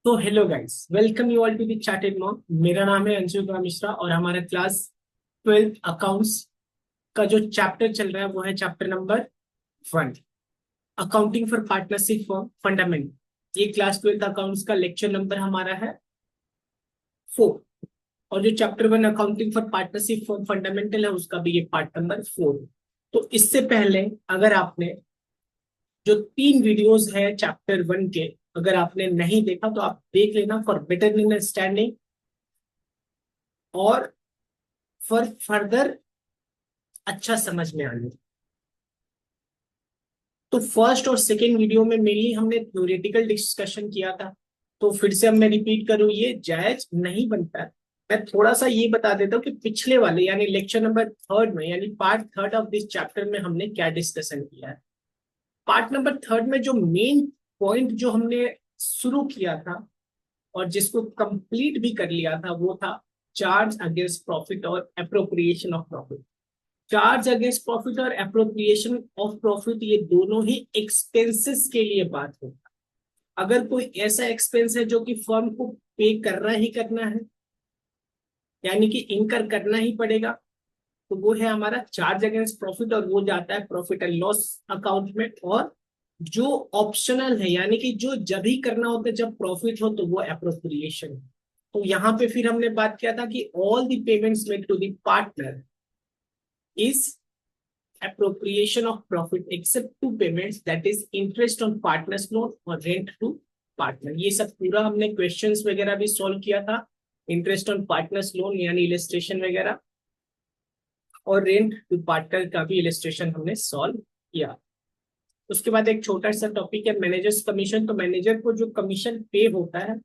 तो hello guys, welcome you all to the charted mom. मेरा नाम है अंशु कुमार मिश्रा और हमारा क्लास 12th अकाउंट्स का जो चैप्टर चल रहा है वो है chapter number 1, accounting for partnership form fundament. ये क्लास 12th अकाउंट्स का लेक्चर नंबर हमारा है 4। और जो chapter 1 accounting for partnership form fundamental है उसका भी ये पार्ट नंबर 4। तो इससे पहले अगर आपने जो 3 वीडियोस है चैप्टर 1 के, अगर आपने नहीं देखा तो आप देख लेना फॉर बेटर अंडरस्टैंडिंग और फॉर फर्दर अच्छा समझ में आने। तो फर्स्ट और सेकेंड वीडियो में मेनली हमने थ्योरेटिकल डिस्कशन किया था, तो फिर से अब मैं रिपीट करूं ये जायज नहीं बनता है। मैं थोड़ा सा ये बता देता हूँ कि पिछले वाले यानी लेक्चर नंबर 3 में यानी पार्ट 3 ऑफ दिस चैप्टर में हमने क्या डिस्कशन किया है। पार्ट नंबर 3 में जो मेन पॉइंट जो हमने शुरू किया था और जिसको कंप्लीट भी कर लिया था वो था चार्ज अगेंस्ट प्रॉफिट और appropriation of profit. Charge against profit और अप्रोप्रिएशन ऑफ प्रॉफिट ये दोनों ही एक्सपेंसेस के लिए बात होता है। अगर कोई ऐसा एक्सपेंस है जो कि फर्म को पे करना ही करना है यानी कि इनकर करना ही पड़ेगा, तो वो है हमारा चार्ज अगेंस्ट प्रॉफिट और वो जाता है प्रॉफिट एंड लॉस अकाउंट में। और जो ऑप्शनल है यानी कि जो जब ही करना होता है जब प्रॉफिट हो तो वो अप्रोप्रिएशन। तो यहाँ पे फिर हमने बात किया था कि all the payments made to the partner is appropriation of profit except two payments, that is interest on partner's loan और rent to partner। ये सब पूरा हमने क्वेश्चंस वगैरह भी सॉल्व किया था। इंटरेस्ट ऑन पार्टनर्स लोन यानी इलिस्ट्रेशन वगैरह और रेंट टू पार्टनर का भी इलिस्ट्रेशन हमने सॉल्व किया। उसके बाद एक छोटा सा टॉपिक है मैनेजर्स कमीशन। तो मैनेजर को जो कमीशन पे होता है,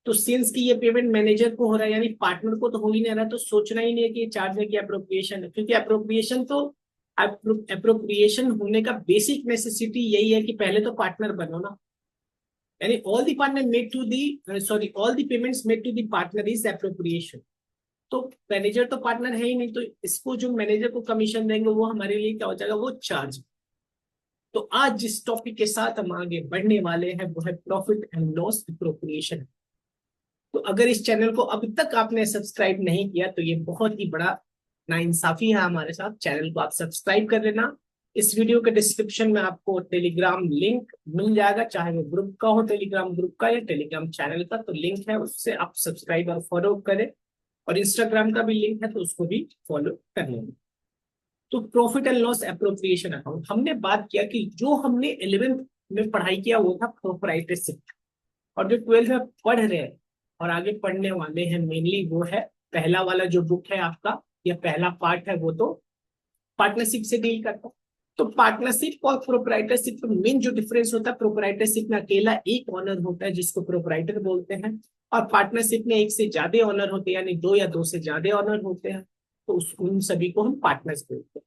तो सिंस की ये पेमेंट मैनेजर को हो रहा है यानी पार्टनर को तो हो ही नहीं रहा, तो सोचना ही नहीं है कि ये चार्ज है कि अप्रोप्रिएशन है, क्योंकि अप्रोप्रिएशन तो अप्रोप्रिएशन होने का बेसिक नेसेसिटी यही है कि पहले तो पार्टनर बनो ना। यानी all the partner made to the sorry all the payments made to the partner is appropriation. तो मैनेजर तो पार्टनर है ही नहीं, तो इसको जो मैनेजर को कमीशन देंगे वो हमारे लिए क्या हो जाएगा, वो चार्ज। तो आज जिस टॉपिक के साथ हम आगे बढ़ने वाले हैं वो है प्रॉफिट एंड लॉस अप्रोप्रिएशन। तो अगर इस चैनल को अभी तक आपने सब्सक्राइब नहीं किया तो ये बहुत ही बड़ा नाइंसाफी है हमारे साथ। चैनल को आप सब्सक्राइब कर लेना। इस वीडियो के डिस्क्रिप्शन में आपको टेलीग्राम लिंक मिल जाएगा, चाहे वो ग्रुप का हो, टेलीग्राम ग्रुप का या टेलीग्राम चैनल का, तो लिंक है उससे आप सब्सक्राइब और फॉलो करें। और इंस्टाग्राम का भी लिंक है तो उसको भी फॉलो कर लेंगे। तो profit and loss appropriation account हमने बात किया कि जो हमने 11th में पढ़ाई किया वो था प्रोप्राइटरशिप। और जो 12th में पढ़ रहे हैं और आगे पढ़ने वाले हैं मेनली वो है पहला वाला जो बुक है आपका या पहला पार्ट है वो तो पार्टनरशिप से डील करता है। तो पार्टनरशिप और प्रोप्राइटरशिप में मेन जो डिफरेंस होता है, प्रोप्राइटरशिप में अकेला एक ऑनर होता है जिसको प्रोप्राइटर बोलते हैं, और पार्टनरशिप में एक से ज्यादा ऑनर होते हैं यानी दो या दो से ज्यादा ऑनर होते हैं, तो उन सभी को हम पार्टनर्स बोलते हैं।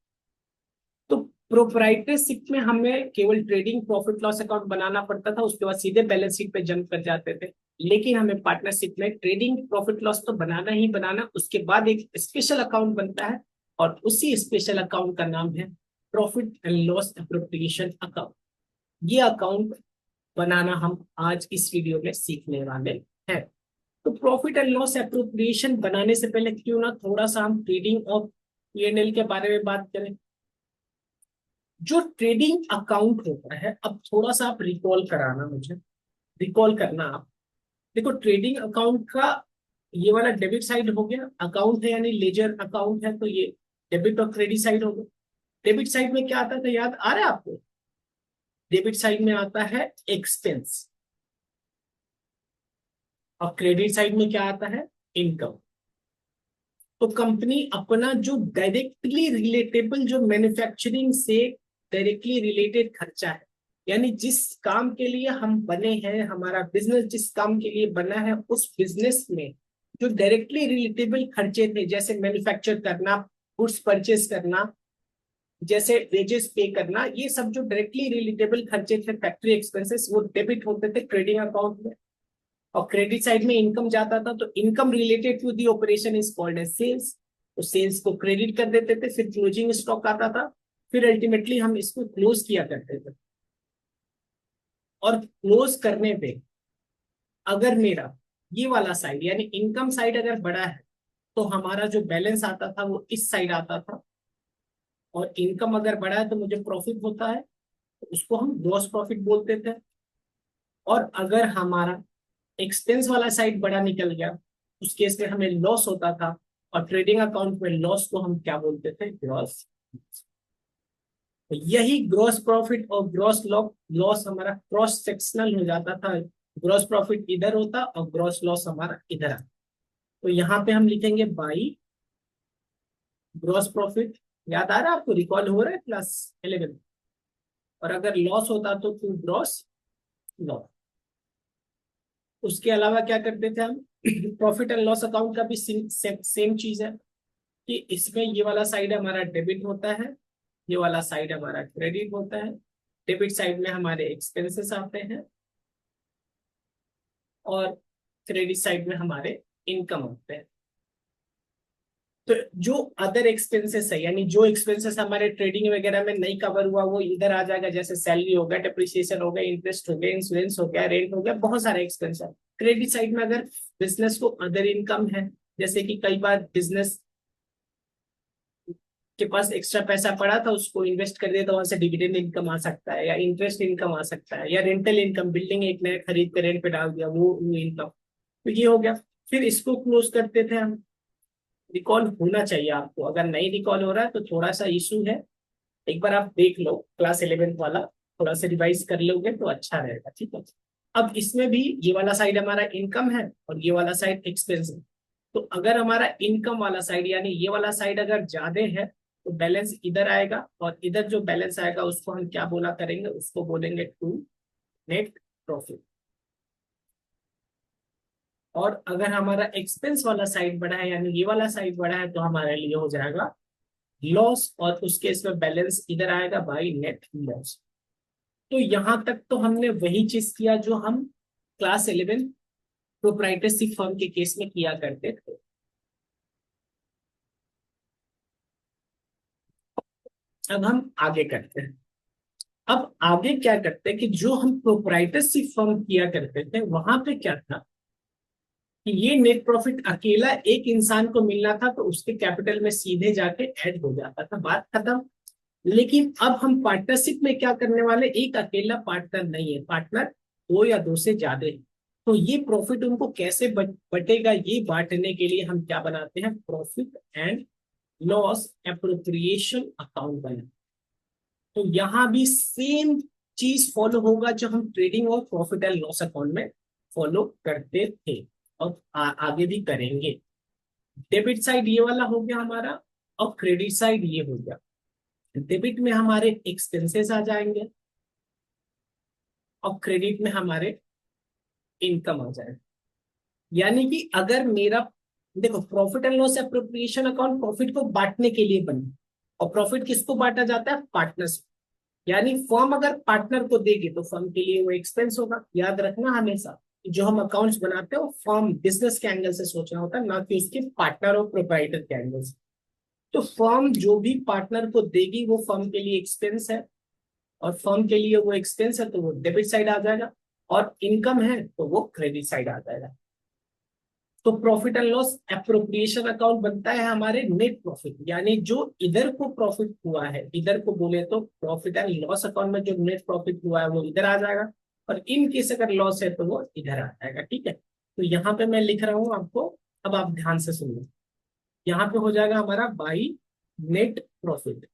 तो प्रोप्राइटरशिप में हमें केवल ट्रेडिंग प्रॉफिट लॉस अकाउंट बनाना पड़ता था, उसके बाद सीधे बैलेंस शीट पे जंप कर जाते थे। लेकिन हमें पार्टनरशिप में ट्रेडिंग प्रॉफिट लॉस तो बनाना ही बनाना, उसके बाद एक स्पेशल अकाउंट बनता है और उसी स्पेशल अकाउंट का नाम है profit and loss appropriation account. ये अकाउंट बनाना हम आज इस वीडियो में सीखने वाले हैं। तो प्रॉफिट एंड लॉस एप्रोप्रिएशन बनाने से पहले क्यों ना थोड़ा सा हम ट्रेडिंग और पीएनएल के बारे में बात करें। जो ट्रेडिंग अकाउंट होता है, अब थोड़ा सा आप रिकॉल कराना, मुझे रिकॉल करना आप। देखो ट्रेडिंग अकाउंट का ये वाला डेबिट साइड हो गया, अकाउंट है यानी लेजर अकाउंट है, तो ये डेबिट और क्रेडिट साइड हो गया। डेबिट साइड में क्या आता था, याद आ रहा है आपको? डेबिट साइड में आता है एक्सपेंस और क्रेडिट साइड में क्या आता है, इनकम। तो कंपनी अपना जो डायरेक्टली रिलेटेबल जो मैन्युफैक्चरिंग से डायरेक्टली रिलेटेड खर्चा है, यानी जिस काम के लिए हम बने हैं, हमारा बिजनेस जिस काम के लिए बना है, उस बिजनेस में जो डायरेक्टली रिलेटेबल खर्चे थे, जैसे मैन्युफैक्चर करना, गुड्स परचेस करना, जैसे वेजेस पे करना, ये सब जो डायरेक्टली रिलेटेबल खर्चे थे, फैक्ट्री एक्सपेंसेस, वो डेबिट होते थे ट्रेडिंग अकाउंट में। और क्रेडिट साइड में इनकम जाता था, तो income related to the operation is called as sales. तो सेल्स को क्रेडिट कर देते थे, फिर क्लोजिंग स्टॉक आता था, फिर अल्टीमेटली हम इसको क्लोज किया करते थे। और क्लोज करने पे अगर मेरा ये वाला साइड यानी इनकम साइड अगर बड़ा है तो हमारा जो बैलेंस आता था वो इस साइड आता था, और इनकम अगर बड़ा है तो मुझे प्रॉफिट होता है, तो उसको हम ग्रॉस प्रॉफिट बोलते थे। और अगर हमारा एक्सपेंस वाला साइड बड़ा निकल गया उस केस में हमें लॉस होता था, और ट्रेडिंग अकाउंट में लॉस को हम क्या बोलते थे, ग्रॉस। तो यही ग्रॉस प्रॉफिट और ग्रॉस लॉस हमारा क्रॉस सेक्शनल हो जाता था। ग्रॉस प्रॉफिट इधर होता और ग्रॉस लॉस हमारा इधर आता। तो यहाँ पे हम लिखेंगे बाई ग्रॉस प्रॉफिट। याद आ रहा है आपको, रिकॉल हो रहा है क्लास 11। और अगर लॉस होता तो टू ग्रॉस लॉस। उसके अलावा क्या करते थे हम, प्रॉफिट एंड लॉस अकाउंट का भी सेम चीज है कि इसमें ये वाला साइड हमारा डेबिट होता है, ये वाला साइड हमारा क्रेडिट होता है। डेबिट साइड में हमारे एक्सपेंसेस आते हैं और क्रेडिट साइड में हमारे इनकम होते हैं। तो जो अदर एक्सपेंसेस है यानी जो एक्सपेंसेस हमारे ट्रेडिंग वगैरह में नहीं कवर हुआ वो इधर आ जाएगा, जैसे सैलरी हो गया, डिप्रिसिएशन हो गया, इंटरेस्ट हो गया, इंश्योरेंस हो गया, रेंट हो गया, बहुत सारे एक्सपेंस है। क्रेडिट साइड में अगर बिजनेस को अदर इनकम है, जैसे कि कई बार बिजनेस के पास एक्स्ट्रा पैसा पड़ा था उसको इन्वेस्ट कर दिया तो वहां से डिविडेंड इनकम आ सकता है, या इंटरेस्ट इनकम आ सकता है, या रेंटल इनकम, बिल्डिंग एक नया खरीद कर रेंट पे डाल दिया वो इनकम। तो ये हो गया। फिर इसको क्लोज करते थे हम। रिकॉल होना चाहिए आपको, अगर नहीं रिकॉल हो रहा है तो थोड़ा सा इशू है। एक बार आप देख लो क्लास 11 वाला, थोड़ा सा रिवाइज कर लोगे तो अच्छा रहेगा, ठीक है। अब इसमें भी ये वाला साइड हमारा इनकम है और ये वाला साइड एक्सपेंस है। तो अगर हमारा इनकम वाला साइड यानी ये वाला साइड अगर ज्यादा है तो बैलेंस इधर आएगा, और इधर जो बैलेंस आएगा उसको हम क्या बोला करेंगे, उसको बोलेंगे टू नेट प्रॉफिट। और अगर हमारा एक्सपेंस वाला साइड बड़ा है यानी ये वाला साइड बड़ा है तो हमारे लिए हो जाएगा लॉस, और उस केस में बैलेंस इधर आएगा बाई नेट लॉस। तो यहां तक तो हमने वही चीज किया जो हम क्लास 11 प्रोप्राइटरशिप फर्म के केस में किया करते थे। अब हम आगे करते हैं। अब आगे क्या करते हैं कि जो हम प्रोप्राइटरशिप फर्म किया करते थे वहां पे क्या था कि ये नेट प्रॉफिट अकेला एक इंसान को मिलना था तो उसके कैपिटल में सीधे जाके ऐड हो जाता था, बात खत्म। लेकिन अब हम पार्टनरशिप में क्या करने वाले, एक अकेला पार्टनर नहीं है, पार्टनर दो या दो से ज्यादा है। तो ये प्रॉफिट उनको कैसे बटेगा ये बांटने के लिए हम क्या बनाते हैं, profit and loss appropriation account बनाते। तो यहां भी सेम चीज फॉलो होगा जो हम ट्रेडिंग और प्रॉफिट एंड लॉस अकाउंट में फॉलो करते थे और आगे भी करेंगे। डेबिट साइड ये वाला हो गया हमारा, और क्रेडिट साइड ये हो गया। डेबिट में हमारे एक्सपेंसेस आ जाएंगे और क्रेडिट में हमारे इनकम आ जाएगा। यानी कि अगर मेरा, देखो profit and loss appropriation account profit को बांटने के लिए बने, और प्रॉफिट किसको बांटा जाता है, पार्टनर्स। यानी फर्म अगर पार्टनर को देगी तो फर्म के लिए वो एक्सपेंस होगा। याद रखना हमेशा जो हम अकाउंट्स बनाते हैं वो फर्म बिजनेस के एंगल से सोचना होता है, ना कि उसके पार्टनर और प्रोप्राइटर के एंगल से। तो फर्म जो भी पार्टनर को देगी वो फर्म के लिए एक्सपेंस है, और फर्म के लिए वो एक्सपेंस है तो वो डेबिट साइड आ जाएगा, और इनकम है तो वो क्रेडिट साइड आ जाएगा। तो profit and loss appropriation account बनता है हमारे नेट प्रॉफिट, यानी जो इधर को प्रॉफिट हुआ है, इधर को बोले तो प्रॉफिट एंड लॉस अकाउंट में जो नेट प्रॉफिट हुआ है वो इधर आ जाएगा, और इन केस अगर लॉस है तो वो इधर आ जाएगा, ठीक है। तो यहाँ पे मैं लिख रहा हूँ आपको, अब आप ध्यान से सुनिए। यहाँ पे हो जाएगा हमारा बाई नेट प्रॉफिट।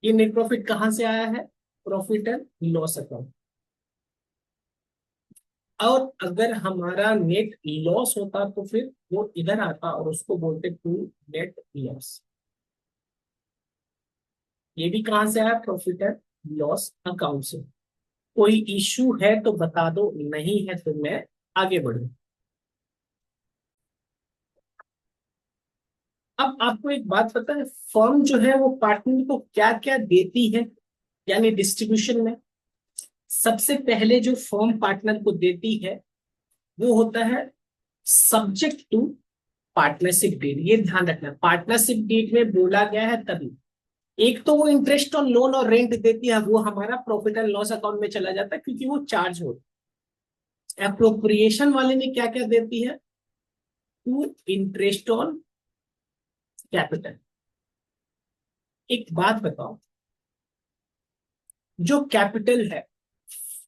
ये नेट प्रॉफिट कहाँ से आया है, प्रॉफिट एंड लॉस अकाउंट। और अगर हमारा नेट लॉस होता तो फिर वो इधर आता और उसको बोलते टू नेट लॉस। ये भी कहां से आया, प्रॉफिट एंड लॉस अकाउंट से। कोई इश्यू है तो बता दो, नहीं है तो मैं आगे बढ़ू। अब आपको एक बात पता है, फर्म जो है वो पार्टनर को क्या क्या देती है, यानी डिस्ट्रीब्यूशन में सबसे पहले जो फर्म पार्टनर को देती है वो होता है सब्जेक्ट टू पार्टनरशिप डीड। ये ध्यान रखना, पार्टनरशिप डीड में बोला गया है तभी, एक तो वो इंटरेस्ट ऑन लोन और रेंट देती है, वो हमारा प्रॉफिट एंड लॉस अकाउंट में चला जाता है क्योंकि वो चार्ज होता है। अप्रोप्रिएशन वाले में क्या क्या देती है, टू इंटरेस्ट ऑन कैपिटल। एक बात बताओ, जो कैपिटल है,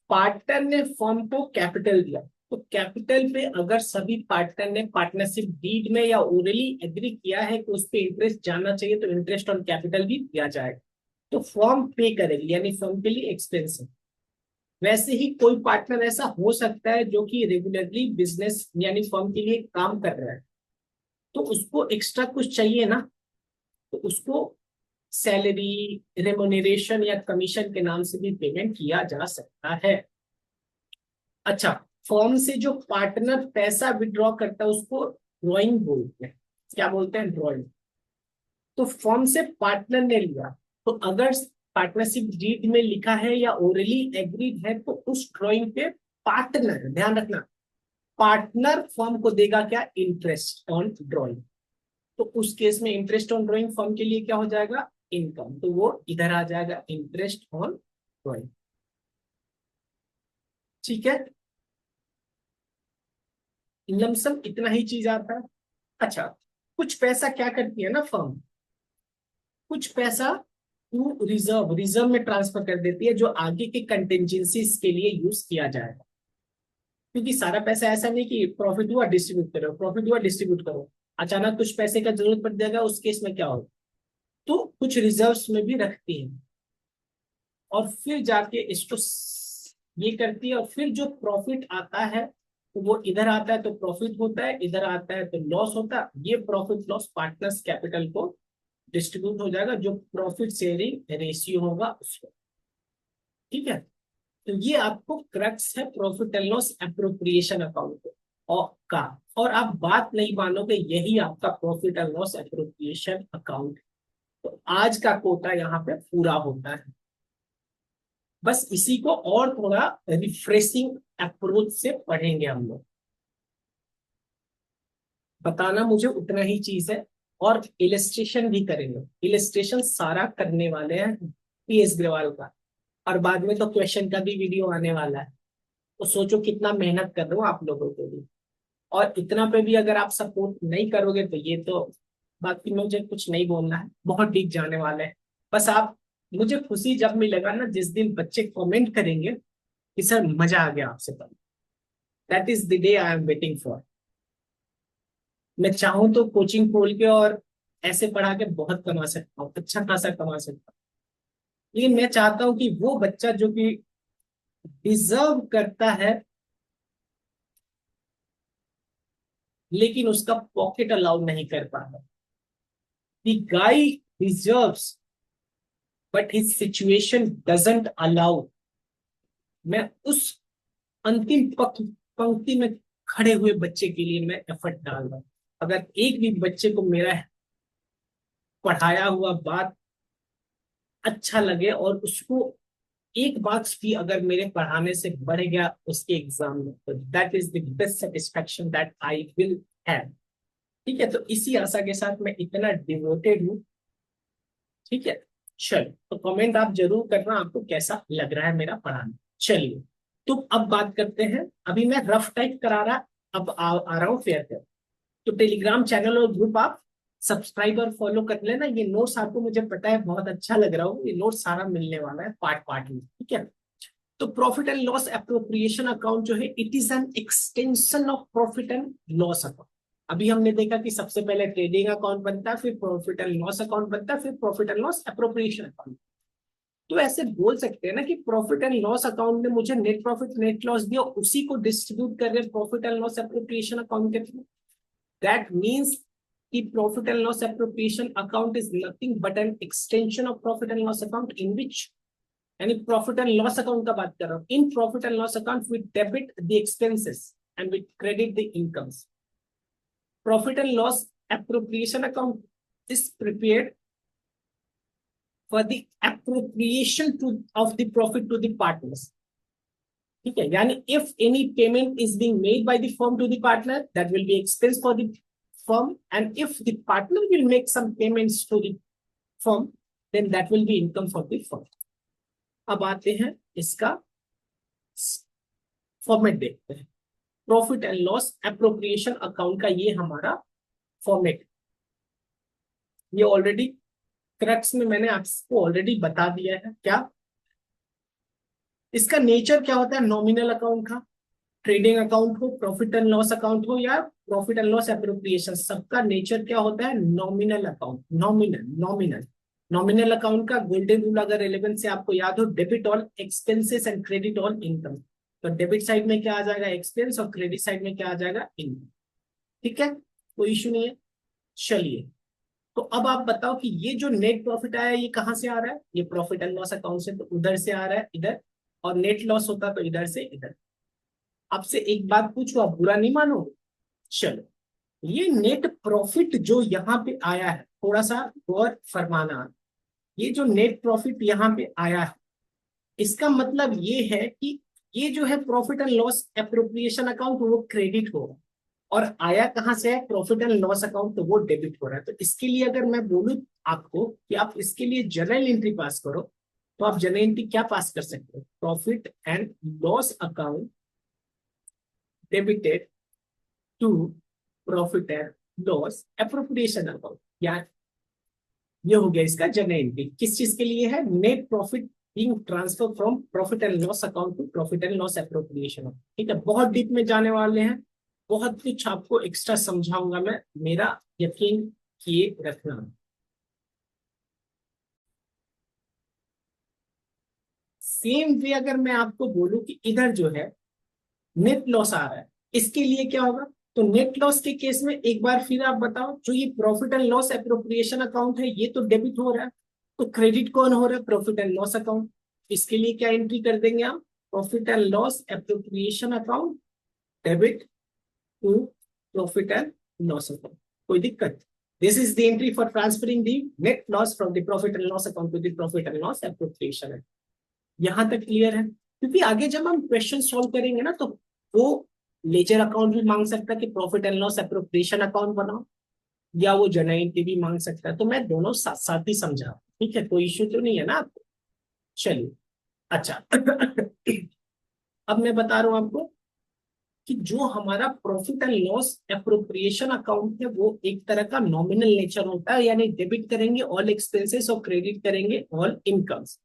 पार्टनर ने फर्म को कैपिटल दिया, तो कैपिटल पे अगर सभी पार्टनर ने पार्टनरशिप डीड में या ओरली एग्री किया है कि उस पर इंटरेस्ट जाना चाहिए, तो इंटरेस्ट ऑन कैपिटल भी दिया जाएगा, तो फर्म पे करेगी, यानी फर्म के लिए एक्सपेंस है। वैसे ही कोई पार्टनर ऐसा हो सकता है जो कि रेगुलरली बिजनेस यानी फर्म के लिए काम कर रहा है, तो उसको एक्स्ट्रा कुछ चाहिए ना, तो उसको सैलरी, रेमोनेरेशन या कमीशन के नाम से भी पेमेंट किया जा सकता है। अच्छा, फर्म से जो पार्टनर पैसा विड्रॉ करता है उसको ड्रॉइंग बोलते हैं। क्या बोलते हैं? ड्रॉइंग। तो फर्म से पार्टनर ने लिया, तो अगर पार्टनरशिप डीड में लिखा है या ओरली एग्रीड है, तो उस ड्रॉइंग पे पार्टनर, ध्यान रखना, पार्टनर फर्म को देगा क्या? Interest on drawing. तो उस केस में इंटरेस्ट ऑन ड्रॉइंग फर्म के लिए क्या हो जाएगा? इनकम। तो वो इधर आ जाएगा, इंटरेस्ट ऑन ड्रॉइंग। ठीक है, लमसम इतना ही चीज आता है। अच्छा, कुछ पैसा क्या करती है ना फर्म, कुछ पैसा टू रिजर्व, रिजर्व में ट्रांसफर कर देती है, जो आगे के कंटेंजेंसीज के लिए यूज किया जाएगा। क्योंकि सारा पैसा ऐसा नहीं कि प्रॉफिट हुआ डिस्ट्रीब्यूट करो, प्रॉफिट हुआ डिस्ट्रीब्यूट करो, अचानक कुछ पैसे का जरूरत पड़ जाएगा, उस केस में क्या हो, तो कुछ रिजर्व्स में भी रखती है, और फिर जाके इसको ये करती है, और फिर जो प्रॉफिट आता है तो वो इधर आता है तो प्रॉफिट होता है, इधर आता है तो लॉस होता है। ये प्रॉफिट लॉस पार्टनर्स कैपिटल को डिस्ट्रीब्यूट हो जाएगा, जो प्रॉफिट शेयरिंग रेशियो होगा उसको। ठीक है, तो ये आपको क्रक्स है profit and loss appropriation account और का। और आप बात नहीं मानोगे, यही आपका profit and loss appropriation account. तो आज का कोटा यहाँ पे पूरा होता है। बस इसी को और थोड़ा रिफ्रेशिंग अप्रोच से पढ़ेंगे हम लोग। बताना मुझे उतना ही चीज है, और इलस्ट्रेशन भी करेंगे। इलस्ट्रेशन सारा करने वाले हैं पीएस ग्रेवाल का, और बाद में तो क्वेश्चन का भी वीडियो आने वाला है। तो सोचो कितना मेहनत कर रहा हूँ आप लोगों के लिए, और इतना पे भी अगर आप सपोर्ट नहीं करोगे तो ये तो, बाकी मुझे कुछ नहीं बोलना है, बहुत डीप जाने वाले हैं। बस आप, मुझे खुशी जब मिलेगा ना जिस दिन बच्चे कमेंट करेंगे कि सर मजा आ गया आपसे पढ़, that is the day I am waiting for. मैं चाहूं तो कोचिंग खोल के और ऐसे पढ़ा के बहुत कमा सकता हूँ, अच्छा खासा कमा सकता हूँ, लेकिन मैं चाहता हूँ कि वो बच्चा जो कि डिजर्व करता है, लेकिन उसका पॉकेट अलाउ नहीं कर पा रहा, the guy deserves but his situation doesn't allow, मैं उस अंतिम पंक्ति में खड़े हुए बच्चे के लिए मैं एफर्ट डाल रहा हूं। अगर एक भी बच्चे को मेरा पढ़ाया हुआ बात अच्छा लगे, और उसको एक मार्क्स भी अगर मेरे पढ़ाने से बढ़ गया उसके एग्जाम में, तो that is the best satisfaction that I will have. ठीक है, तो इसी आशा के साथ मैं इतना डिवोटेड हूँ। ठीक है, चलो, तो कमेंट आप जरूर करना आपको कैसा लग रहा है मेरा पढ़ाना। चलिए, तो अब बात करते हैं, अभी मैं रफ टाइप करा रहा, अब आ रहा हूँ फेयर पे। तो टेलीग्राम चैनल और ग्रुप आप सब्सक्राइब और फॉलो कर लेना। ये नोट्स आपको मुझे पता है बहुत अच्छा लग रहा हो, ये नोट्स सारा मिलने वाला है पार्ट पार्ट में। ठीक है, तो profit and loss appropriation account जो है, it is an extension of profit and loss account. अभी हमने देखा कि सबसे पहले ट्रेडिंग अकाउंट बनता है, फिर प्रॉफिट एंड लॉस अकाउंट बनता है, फिर profit and loss appropriation account. तो ऐसे बोल सकते हैं ना कि प्रॉफिट एंड लॉस अकाउंट ने मुझे नेट प्रॉफिट नेट लॉस दिया, उसी को डिस्ट्रीब्यूट कर रहे profit and loss appropriation account के थ्रू। दैट मीन्स कि profit and loss appropriation account is nothing but an extension of profit and loss account, in which, यानी प्रॉफिट एंड लॉस अकाउंट का बात कर रहा हूं, in profit and loss account we debit the expenses and we credit the incomes. Profit and loss appropriation account is prepared for the appropriation to of the profit to the partners. ठीक है, यानी if any payment is being made by the firm to the partner, that will be expense for the firm, and if the partner will make some payments to the firm, then that will be income for the firm. अब आते हैं इसका format देखते हैं। Profit and loss appropriation account का ये हमारा format, ये ऑलरेडी क्रक्स में मैंने आपको ऑलरेडी बता दिया है। क्या इसका नेचर क्या होता है? नॉमिनल अकाउंट का, ट्रेडिंग अकाउंट हो, प्रॉफिट एंड लॉस अकाउंट हो या प्रॉफिट एंड लॉस एप्रोप्रिएशन, सबका नेचर क्या होता है? Nominal account. नॉमिनल अकाउंट का गोल्डन रूल अगर रेलेवेंस से आपको याद हो, debit all expenses and credit all income. तो डेबिट साइड में क्या आ जाएगा? एक्सपेंस, और क्रेडिट साइड में क्या आ जाएगा? इनकम। ठीक है, कोई इश्यू नहीं है। चलिए, तो अब आप बताओ कि ये जो नेट प्रॉफिट आया ये कहां से आ रहा है? ये प्रॉफिट एंड लॉस अकाउंट से, तो उधर से आ रहा है इधर, और नेट लॉस होता तो इधर से इधर। आपसे एक बात पूछो, आप बुरा नहीं मानोगे? चलो, ये नेट प्रॉफिट जो यहाँ पे आया है, थोड़ा सा गौर फरमाना, ये जो नेट प्रॉफिट यहाँ पे आया है, इसका मतलब ये है कि ये जो है profit and loss appropriation account, वो क्रेडिट होगा, और आया कहां से है? प्रॉफिट एंड लॉस अकाउंट, तो वो डेबिट हो रहा है। तो इसके लिए अगर मैं बोलूं आपको कि आप इसके लिए जर्नल एंट्री पास करो, तो आप जर्नल एंट्री क्या पास कर सकते हो? Profit and loss account debited to profit and loss appropriation account. या ये हो गया इसका जर्नल एंट्री। किस चीज के लिए है? Net profit being transfer from profit and loss account to profit and loss appropriation. ठीक है, बहुत डीप में जाने वाले हैं, बहुत कुछ आपको एक्स्ट्रा समझाऊंगा मैं, मेरा यकीन किए रखना। सेम वे अगर मैं आपको बोलूं कि इधर जो है नेट लॉस आ रहा है, इसके लिए क्या होगा? तो नेट लॉस के केस में एक बार फिर आप बताओ, जो ये profit and loss appropriation account है, ये तो डेबिट हो रहा है, तो क्रेडिट कौन हो रहा है? Profit and loss account. इसके लिए क्या एंट्री कर देंगे आप? Profit and loss appropriation account debit to profit and loss account. कोई दिक्कत? This is the entry for transferring the net loss from the profit and loss account to the profit and loss appropriation. यहां तक clear है? क्योंकि आगे जब हम question solve करेंगे ना, तो वो लेजर अकाउंट भी मांग सकता है कि profit and loss appropriation account बनाओ, या वो जर्नल एंट्री भी मांग सकता है। तो मैं दोनों साथ साथ ही समझा, ठीक है, कोई इश्यू तो नहीं है ना आपको? चलिए, अच्छा अब मैं बता रहा हूं आपको कि जो हमारा profit and loss appropriation account है, वो एक तरह का नॉमिनल नेचर होता है, यानी डेबिट करेंगे ऑल एक्सपेंसेस और क्रेडिट करेंगे ऑल इनकम्स।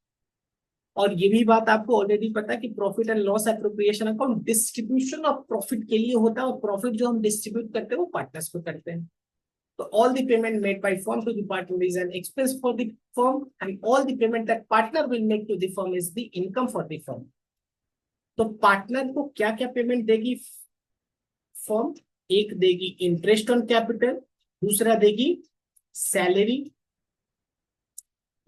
और ये भी बात आपको ऑलरेडी पता है कि profit and loss appropriation account distribution of profit के लिए होता है, और प्रॉफिट जो हम डिस्ट्रीब्यूट करते हैं वो पार्टनर्स को करते हैं। तो all the payment made by firm to the partner is an expense for the firm, and all the payment that partner will make to the firm is the income for the firm. तो partner को क्या क्या payment देगी firm? एक देगी interest on capital, दूसरा देगी salary,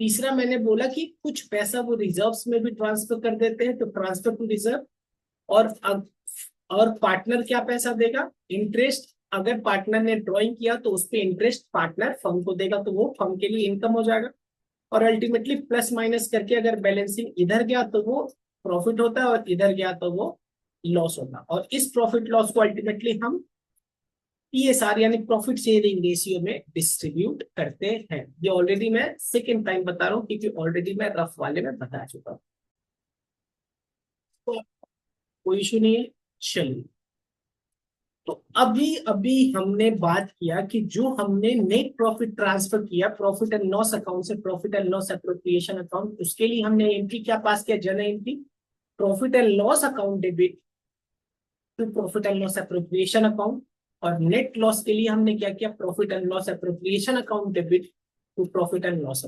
तीसरा मैंने बोला कि कुछ पैसा वो रिजर्व्स में भी ट्रांसफर कर देते हैं, तो ट्रांसफर टू रिजर्व। और और पार्टनर क्या पैसा देगा? इंटरेस्ट। अगर पार्टनर ने ड्रॉइंग किया तो उस पर इंटरेस्ट पार्टनर फर्म को देगा, तो वो फर्म के लिए इनकम हो जाएगा। और अल्टीमेटली प्लस माइनस करके अगर बैलेंसिंग इधर गया तो वो प्रॉफिट होता है, और इधर गया तो वो लॉस होता है। और इस प्रॉफिट लॉस को अल्टीमेटली हम पीएसआर यानी प्रॉफिट शेयरिंग रेशियो में डिस्ट्रीब्यूट करते हैं। ये ऑलरेडी मैं सेकेंड टाइम बता रहा हूँ, क्योंकि ऑलरेडी मैं रफ वाले में बता चुका हूँ, तो कोई इशू नहीं है। चलिए, तो अभी अभी हमने बात किया कि जो हमने नेट प्रॉफिट ट्रांसफर किया प्रॉफिट एंड लॉस अकाउंट से profit and loss appropriation account, उसके लिए हमने एंट्री क्या पास किया? Journal entry profit and loss account debit to profit and loss appropriation account. और नेट लॉस के लिए हमने क्या किया? Profit and loss appropriation account debit to profit and loss.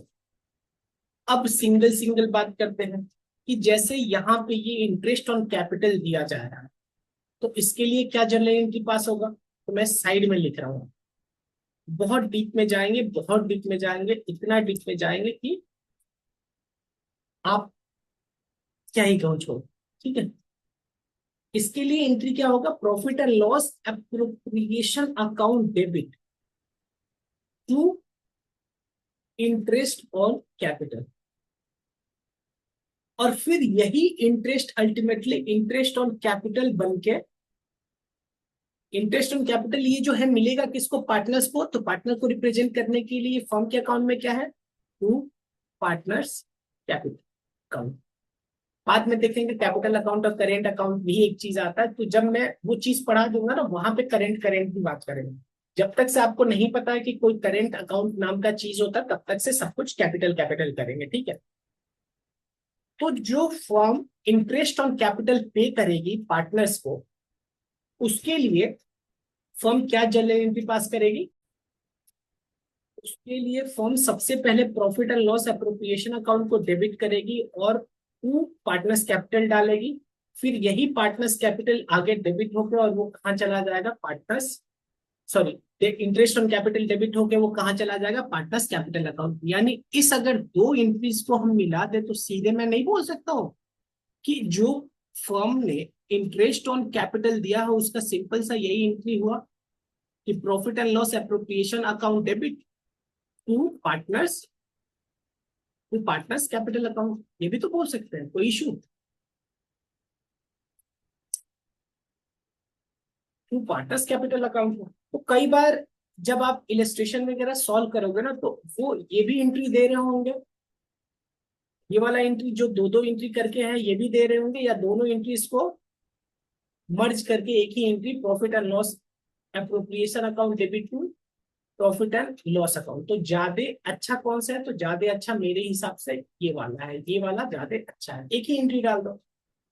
अब सिंगल सिंगल बात करते हैं कि जैसे यहाँ पे ये इंटरेस्ट ऑन कैपिटल दिया जा रहा है, तो इसके लिए क्या जर्नल एंट्री पास होगा? तो मैं साइड में लिख रहा हूँ। बहुत डीप में जाएंगे, बहुत डीप में जाएंगे, इतना डीप में जाएंगे कि आप क्या ही कहो, छोड़। ठीक है, इसके लिए एंट्री क्या होगा? Profit and loss appropriation account debit to interest on capital. और फिर यही interest ultimately interest on capital बन के, इंटरेस्ट ऑन कैपिटल ये जो है मिलेगा किसको? पार्टनर्स को। तो पार्टनर को रिप्रेजेंट करने के लिए फर्म के अकाउंट में क्या है? To partners capital account. बाद में देखेंगे कैपिटल अकाउंट और करेंट अकाउंट भी एक चीज आता है, तो जब मैं वो चीज पढ़ा दूंगा ना वहां पे करेंट करेंट की बात करेंगे। जब तक से आपको नहीं पता है कि कोई करेंट अकाउंट नाम का चीज होता है तब तक से सब कुछ कैपिटल कैपिटल करेंगे, ठीक है। तो जो फर्म इंटरेस्ट ऑन कैपिटल पे करेगी पार्टनर्स को, उसके लिए फर्म क्या जर्नल एंट्री पास करेगी? उसके लिए फर्म सबसे पहले profit and loss appropriation account को डेबिट करेगी और टू पार्टनर्स कैपिटल डालेगी। फिर यही पार्टनर्स कैपिटल आगे डेबिट होकर और वो कहाँ चला जाएगा? Partners, sorry, interest on capital debit होके वो कहाँ चला जाएगा? Partners capital account. यानी इस अगर दो एंट्रीज को हम मिला दे तो सीधे मैं नहीं बोल सकता हूँ कि जो फर्म ने इंटरेस्ट ऑन कैपिटल दिया है उसका सिंपल सा यही एंट्री हुआ कि profit and loss appropriation account debit to partners, to partners capital account. ये भी तो बोल सकते हैं, कोई issue. To partners capital account. तो कई बार जब आप इलस्ट्रेशन वगैरह सॉल्व करोगे ना तो वो ये भी एंट्री दे रहे होंगे, ये वाला एंट्री जो दो दो एंट्री करके है ये भी दे रहे होंगे, या दोनों एंट्रीज को मर्ज करके एक ही entry profit and loss appropriation account debit to profit and loss account. तो ज्यादा अच्छा कौन सा है? तो ज्यादा अच्छा मेरे हिसाब से ये वाला है, ये वाला ज्यादा अच्छा है। एक ही एंट्री डाल दो,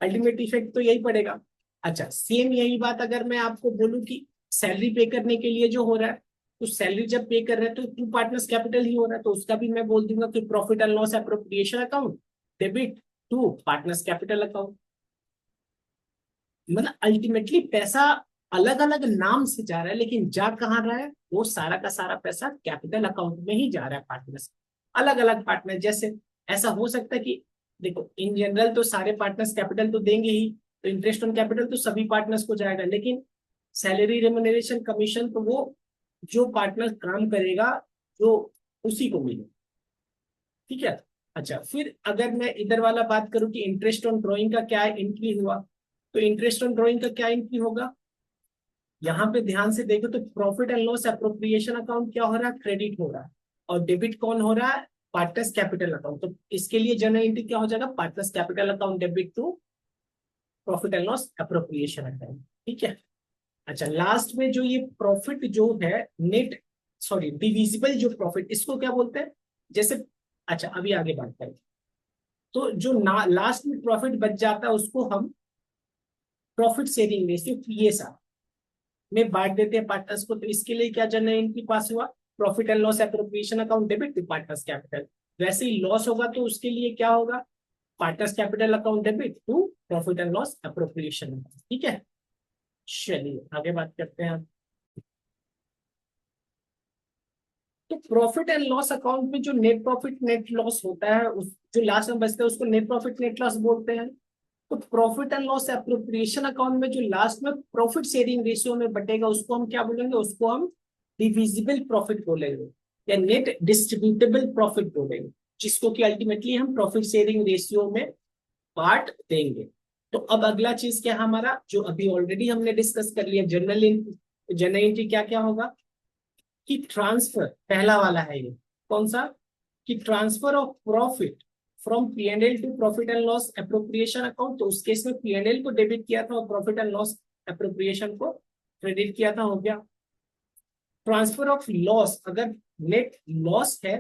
अल्टीमेट इफेक्ट तो यही पड़ेगा। अच्छा, सेम यही बात अगर मैं आपको बोलूं कि सैलरी पे करने के लिए जो हो रहा है, तो सैलरी जब पे कर रहे हैं तो टू पार्टनर्स कैपिटल ही हो रहा है, तो उसका भी मैं बोल दूंगा कि profit and loss appropriation account debit to partners capital account. मतलब अल्टीमेटली पैसा अलग अलग नाम से जा रहा है लेकिन जा कहाँ रहा है? वो सारा का सारा पैसा कैपिटल अकाउंट में ही जा रहा है पार्टनर्स। अलग अलग पार्टनर, जैसे ऐसा हो सकता है कि देखो इन जनरल तो सारे पार्टनर्स कैपिटल तो देंगे ही, तो इंटरेस्ट ऑन कैपिटल तो सभी पार्टनर्स को जाएगा, लेकिन सैलरी रेम्युनरेशन कमीशन तो वो जो पार्टनर काम करेगा जो उसी को मिले, ठीक है। अच्छा, फिर अगर मैं इधर वाला बात करूं कि इंटरेस्ट ऑन ड्रॉइंग का क्या एंट्री हुआ, तो इंटरेस्ट ऑन ड्रॉइंग का क्या एंट्री होगा? यहाँ पे ध्यान से देखो तो profit and loss appropriation account क्या हो रहा है? क्रेडिट हो रहा है। और डेबिट कौन हो रहा है? Partners capital account. तो इसके लिए जनरल एंट्री क्या हो जाएगा? Partners capital account debit to profit and loss appropriation account, ठीक है। अच्छा, लास्ट में जो ये प्रॉफिट जो है नेट, सॉरी डिविजिबल जो प्रॉफिट, इसको क्या बोलते हैं? जैसे, अच्छा अभी आगे बात करें, तो जो ना लास्ट में प्रॉफिट बच जाता है उसको हम प्रॉफिट शेयरिंग रेशियो पीएसआर में बांट देते हैं पार्टनर्स को। तो इसके लिए क्या जनरल एंट्री पास हुआ? Profit and loss appropriation account debit to partners capital. वैसे ही लॉस होगा तो उसके लिए क्या होगा? Partners capital account debit to profit and loss appropriation account, ठीक है। चलिए आगे बात करते हैं। तो प्रॉफिट एंड लॉस अकाउंट में जो नेट प्रॉफिट नेट लॉस होता है, उस जो लास्ट में बचता है उसको नेट प्रॉफिट नेट लॉस बोलते हैं। तो profit and loss appropriation account में जो लास्ट में प्रॉफिट शेयरिंग रेशियो में बटेगा उसको हम क्या बोलेंगे? उसको हम डिविजिबल प्रॉफिट बोलेंगे या नेट डिस्ट्रीब्यूटेबल प्रॉफिट बोलेंगे, जिसको कि अल्टीमेटली हम प्रॉफिट शेयरिंग रेशियो में बांट देंगे। तो अब अगला चीज क्या है हमारा, जो अभी ऑलरेडी हमने डिस्कस कर लिया, जनरल एंट्री। जनरल एंट्री क्या क्या होगा कि ट्रांसफर, पहला वाला है ये कौन सा, कि transfer of profit from PNL to profit and loss appropriation account. तो उस केस में पीएनएल को डेबिट किया था और प्रॉफिट एंड लॉस एप्रोप्रिएशन को क्रेडिट किया था, हो गया। ट्रांसफर ऑफ लॉस, अगर नेट लॉस है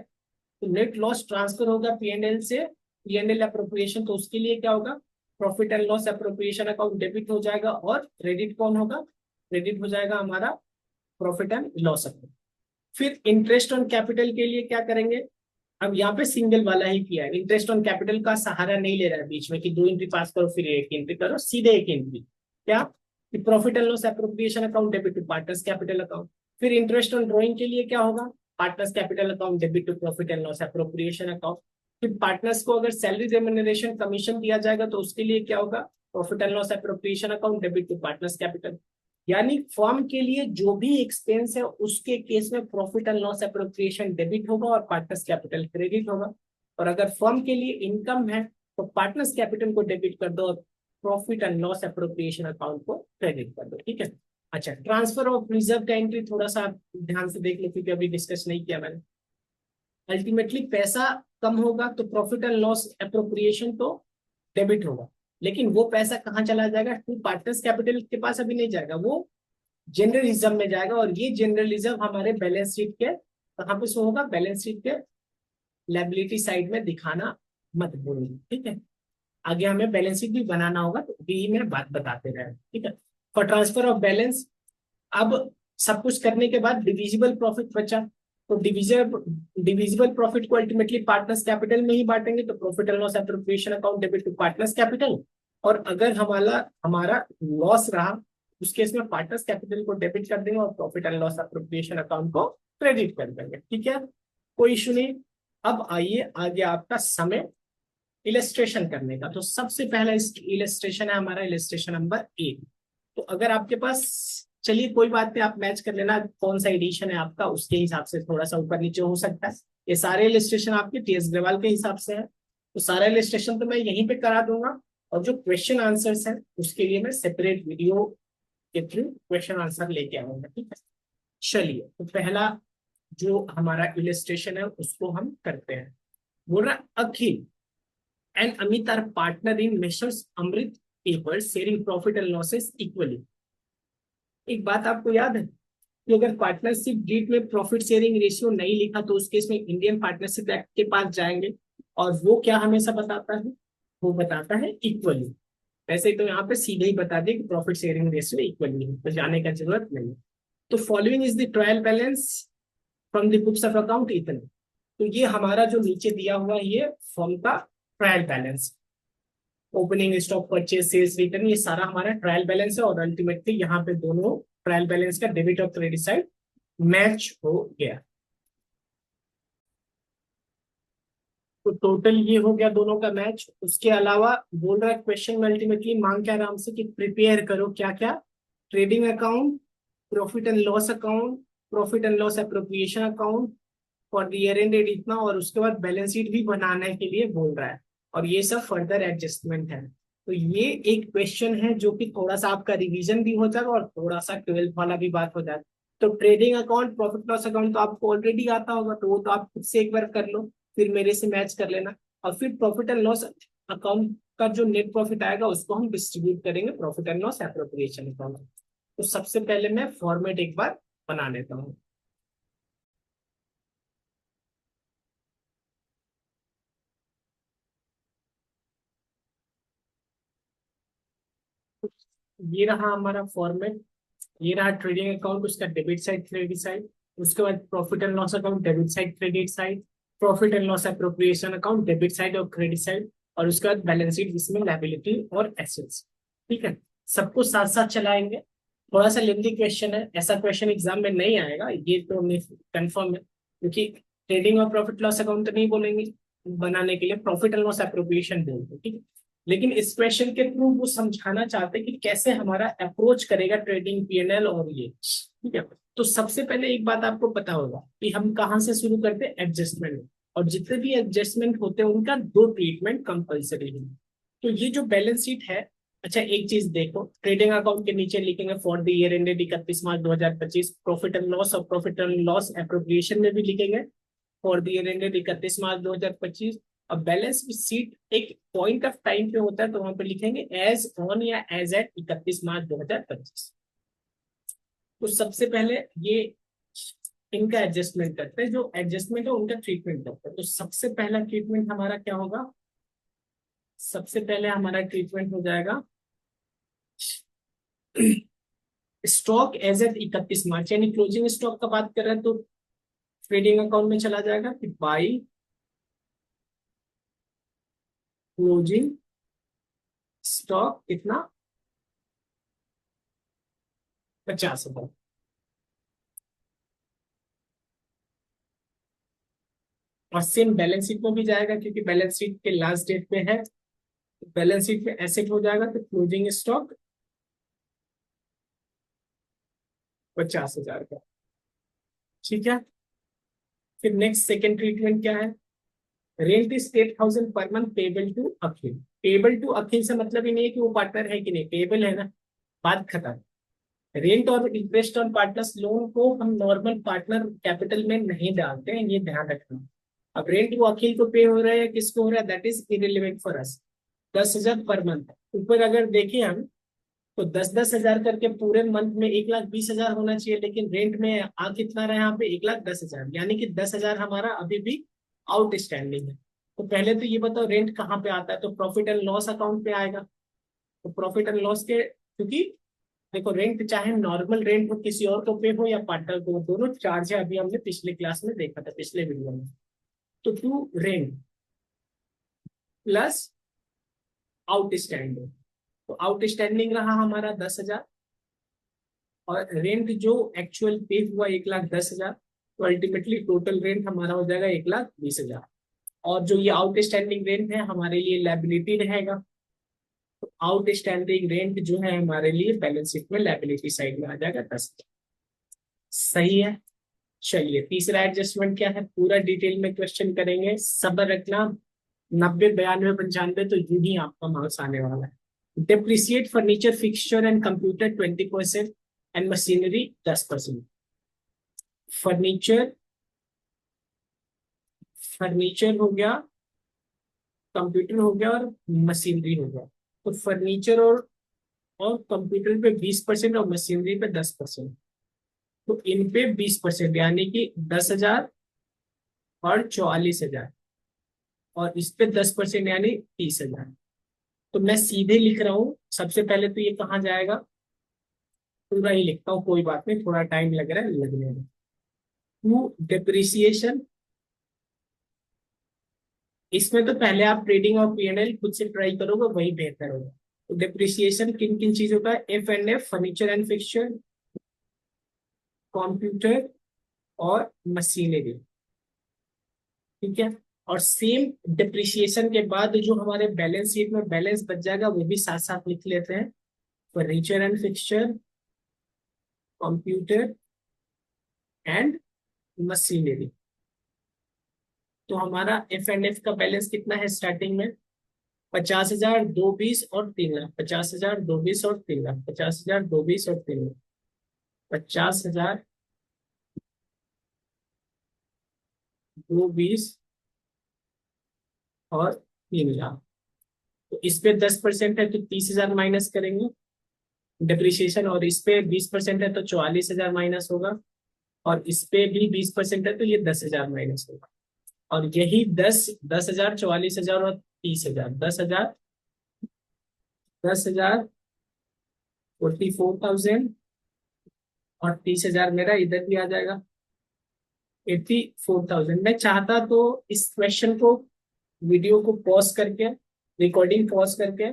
तो नेट लॉस ट्रांसफर होगा पीएनएल से पीएनएल एप्रोप्रिएशन, तो उसके लिए क्या होगा? Profit and loss appropriation account debit हो जाएगा और क्रेडिट कौन होगा? क्रेडिट हो जाएगा हमारा प्रॉफिट एंड लॉस अकाउंट। फिर इंटरेस्ट ऑन कैपिटल के लिए क्या करेंगे? अब यहाँ पे सिंगल वाला ही किया है, इंटरेस्ट ऑन कैपिटल का सहारा नहीं ले रहा है बीच में कि दो एंट्री पास करो फिर एक एंट्री करो, सीधे एक एंट्री क्या, कि profit and loss appropriation account debit to partners capital account. फिर इंटरेस्ट ऑन ड्रॉइंग के लिए क्या होगा? Partners capital account debit to profit and loss appropriation account. फिर पार्टनर्स को अगर सैलरी रेम्युनरेशन कमीशन दिया जाएगा तो उसके लिए क्या होगा? Profit and loss appropriation account debit to partners capital. यानी फर्म के लिए जो भी एक्सपेंस है उसके केस में profit and loss appropriation debit होगा और पार्टनर्स कैपिटल क्रेडिट होगा। और अगर फर्म के लिए इनकम है तो पार्टनर्स कैपिटल को डेबिट कर दो और profit and loss appropriation account को क्रेडिट कर दो, ठीक है। अच्छा, ट्रांसफर ऑफ रिजर्व का एंट्री थोड़ा सा ध्यान से देख लो क्योंकि अभी डिस्कस नहीं किया मैंने। अल्टीमेटली पैसा कम होगा तो प्रॉफिट एंड लॉस अप्रोप्रिएशन तो डेबिट होगा, लेकिन वो पैसा कहाँ चला जाएगा? टू पार्टनर्स कैपिटल के पास अभी नहीं जाएगा, वो जनरल रिजर्व में जाएगा। और ये जनरल रिजर्व हमारे बैलेंस शीट के कहाँ पे शो होगा? बैलेंस शीट के लायबिलिटी साइड में दिखाना मत भूलिए, ठीक है। आगे हमें बैलेंस शीट भी बनाना होगा तो भी मैं बात बताते रहे, ठीक है। फॉर ट्रांसफर ऑफ बैलेंस, अब सब कुछ करने के बाद डिविजिबल प्रॉफिट बचा, तो डिविजिबल प्रॉफिट को अल्टीमेटली पार्टनर्स कैपिटल में ही बांटेंगे, तो profit and loss appropriation account debit to partners capital. और अगर हमारा हमारा लॉस रहा उस केस में पार्टनर्स कैपिटल को डेबिट कर देंगे और profit and loss appropriation account को क्रेडिट कर देंगे, ठीक है, कोई इशू नहीं। अब आइए आगे आपका समय इलस्ट्रेशन करने का। तो सबसे पहला इलस्ट्रेशन है हमारा इलस्ट्रेशन नंबर 1। तो अगर आपके पास, चलिए कोई बात नहीं, आप मैच कर लेना कौन सा एडिशन है आपका, उसके हिसाब से थोड़ा सा ऊपर नीचे हो सकता है। ये सारे इलस्ट्रेशन आपके टीएस ग्रेवाल के हिसाब से है, तो सारा इलस्ट्रेशन तो मैं यहीं पे करा दूंगा, और जो क्वेश्चन आंसर्स हैं उसके लिए मैं सेपरेट वीडियो के थ्रू क्वेश्चन आंसर लेके आऊंगा, ठीक है। चलिए, तो पहला जो हमारा इलस्ट्रेशन है उसको हम करते हैं। बोल रहा अखिल and Amit are partner in Messrs Amrit Papers sharing profit and losses equally। एक बात आपको याद है कि अगर पार्टनरशिप डीड में प्रॉफिट शेयरिंग रेशियो नहीं लिखा तो उस केस में इंडियन पार्टनरशिप एक्ट के पास जाएंगे, और वो क्या हमेशा बताता है? वो बताता है इक्वली। वैसे तो यहाँ पे सीधे ही बता दिए कि प्रॉफिट शेयरिंग रेशियो इक्वली है, तो जाने का जरूरत नहीं है। तो following is the trial balance from the books of account इतना। तो ये हमारा जो नीचे दिया हुआ है ये फॉर्म का trial balance, opening stock, purchase, sales return, ये सारा हमारा ट्रायल बैलेंस है। और अल्टीमेटली यहाँ पे दोनों ट्रायल बैलेंस का डेबिट और क्रेडिट साइड मैच हो गया। तो टोटल ये हो गया दोनों का मैच। उसके अलावा बोल रहा है क्वेश्चन में अल्टीमेटली मांग क्या आराम से कि प्रिपेयर करो क्या क्या? Trading account, profit and loss account, profit and loss appropriation account for the year end date इतना, और उसके बाद बैलेंस शीट भी बनाने के लिए बोल रहा है। और ये सब फर्दर एडजस्टमेंट है। तो ये एक क्वेश्चन है जो कि थोड़ा सा आपका रिवीजन भी हो जाएगा और थोड़ा सा 12th वाला भी बात हो जाएगा। तो trading account, profit loss account तो आपको ऑलरेडी आता होगा, तो वो तो आप खुद से एक बार कर लो, फिर मेरे से मैच कर लेना। और फिर प्रॉफिट एंड लॉस अकाउंट का जो नेट प्रॉफिट आएगा उसको हम डिस्ट्रीब्यूट करेंगे profit and loss appropriation account. तो सबसे पहले मैं फॉर्मेट एक बार बना लेता हूँ। ये रहा हमारा फॉर्मेट, ये रहा ट्रेडिंग अकाउंट, उसका डेबिट साइड क्रेडिट साइड, उसके बाद profit and loss account debit side credit side, profit and loss appropriation account debit side और क्रेडिट साइड, और उसके बाद बैलेंस शीट जिसमें लायबिलिटी और एसेट्स, ठीक है। सबको साथ साथ चलाएंगे। थोड़ा सा लेंथी क्वेश्चन है, ऐसा क्वेश्चन एग्जाम में नहीं आएगा ये तो कंफर्म है, क्योंकि ट्रेडिंग और प्रॉफिट लॉस अकाउंट तो नहीं बोलेंगे बनाने के लिए, प्रॉफिट एंड लॉस एप्रोप्रिएशन बोलते, ठीक है। लेकिन इस क्वेश्चन के थ्रू वो समझाना चाहते हैं कि कैसे हमारा अप्रोच करेगा ट्रेडिंग पीएनएल और ये, ठीक है। तो सबसे पहले एक बात आपको पता होगा कि हम कहाँ से शुरू करते हैं? एडजस्टमेंट। और जितने भी एडजस्टमेंट होते हैं उनका दो ट्रीटमेंट कंपलसरी है। तो ये जो बैलेंस शीट है, अच्छा एक चीज देखो, ट्रेडिंग अकाउंट के नीचे लिखेंगे for the year ended 31 March 2025, profit and loss और प्रॉफिट एंड लॉस एप्रोप्रिएशन में भी लिखेंगे फॉर द ईयर एंडेड 31 मार्च 2025। अब बैलेंस शीट एक पॉइंट ऑफ टाइम पे होता है तो वहां पे लिखेंगे एज ऑन या एज एट 31 मार्च 2025। तो सबसे पहले ये इनका एडजस्टमेंट करते हैं, जो एडजस्टमेंट है उनका ट्रीटमेंट करते हैं। तो सबसे पहला ट्रीटमेंट हमारा क्या होगा? सबसे पहले हमारा ट्रीटमेंट हो जाएगा स्टॉक एज एट 31 मार्च, यानी क्लोजिंग स्टॉक का बात कर रहे हैं तो ट्रेडिंग अकाउंट में चला जाएगा कि बाई क्लोजिंग स्टॉक कितना? 50,000। और सेम बैलेंस शीट में भी जाएगा क्योंकि बैलेंस शीट के लास्ट डेट पे है, बैलेंस शीट में एसेट हो जाएगा तो क्लोजिंग स्टॉक 50,000 का, ठीक है। फिर नेक्स्ट सेकेंड ट्रीटमेंट क्या है? रेंट इज 8,000 पर month payable to Akhil. Payable to Akhil से मतलब ही नहीं है कि वो पार्टनर है कि नहीं, पेबल है ना, बात खत्म। रेंट और इंटरेस्ट ऑन पार्टनर्स लोन को हम नॉर्मल पार्टनर कैपिटल में नहीं डालते हैं, ये ध्यान रखना। अब रेंट वो अखिल को पे हो रहा है या किसको हो रहा है, that is irrelevant for us. 10,000 per month. ऊपर अगर देखें हम, तो 10,000 करके पूरे मंथ में 1,20,000 होना चाहिए, लेकिन रेंट में आ कितना रहा है यहाँ पे, 1,10,000, यानी कि 10,000 हमारा अभी भी आउटस्टैंडिंग है। तो पहले तो ये बताओ रेंट कहाँ पे आता है, तो प्रॉफिट एंड लॉस अकाउंट पे आएगा। तो प्रॉफिट एंड लॉस के, क्योंकि देखो रेंट चाहे नॉर्मल रेंट हो, किसी और को पे हो या पार्टनर को, दोनों चार्ज है, अभी हमने पिछले क्लास में देखा था, पिछले वीडियो में। तो टू रेंट प्लस आउटस्टैंडिंग, तो आउटस्टैंडिंग रहा हमारा 10,000, और रेंट जो एक्चुअल पे हुआ 1,10,000, तो अल्टीमेटली टोटल रेंट हमारा हो जाएगा 1,20,000। और जो ये आउटस्टैंडिंग रेंट है हमारे लिए लायबिलिटी रहेगा, तो आउटस्टैंडिंग रेंट जो है हमारे लिए बैलेंस शीट में लायबिलिटी साइड में आ जाएगा 10,000। सही है। चलिए तीसरा एडजस्टमेंट क्या है, पूरा डिटेल में क्वेश्चन करेंगे, सब्र रखना। 90, 92, 95 तो यूं ही आपका मार्क्स आने वाला है। Depreciate furniture fixture and computer 20% and machinery 10%। Furniture, furniture हो गया, कंप्यूटर हो गया और मशीनरी हो गया। तो फर्नीचर और कंप्यूटर पे 20% और मशीनरी पे 10%। तो इन पे 20%, यानी कि 10,000 और 44,000, और इस पे 10% यानी 30,000। तो मैं सीधे लिख रहा हूं, सबसे पहले तो ये कहाँ जाएगा, पूरा ही लिखता हूँ, कोई बात नहीं, थोड़ा टाइम लग रहा है लगने में। टू डिप्रिसिएशन, इसमें तो पहले आप ट्रेडिंग और पीएनएल खुद से ट्राई करोगे, वही बेहतर होगा। तो डिप्रिसिएशन किन किन चीजों का, F and F, furniture and fixture, computer और मशीनरी। ठीक है। और सेम डिप्रिसिएशन के बाद जो हमारे बैलेंस शीट में बैलेंस बच जाएगा वो भी साथ साथ लिख लेते हैं, furniture and fixture, computer and machinery. तो हमारा एफ एंड एफ का बैलेंस कितना है स्टार्टिंग में, 50,000, 220 और 3 लाख, 50,000, 220 और 3 लाख, 50,000, 220 और 3 लाख, 50,000, 220 और 3 लाख। तो इस पे 10% है तो 30,000 माइनस करेंगे डिप्रिसिएशन, और इस पे 20% है तो 44,000 माइनस होगा, और इस पे भी 20% है तो ये 10,000 माइनस होगा। और यही 10,000, 44,000 और 30,000, 10,000, 10,000, 44,000 और 30,000 मेरा इधर भी आ जाएगा, 84,000। मैं चाहता तो इस क्वेश्चन को, वीडियो को पॉज करके, रिकॉर्डिंग पॉज करके,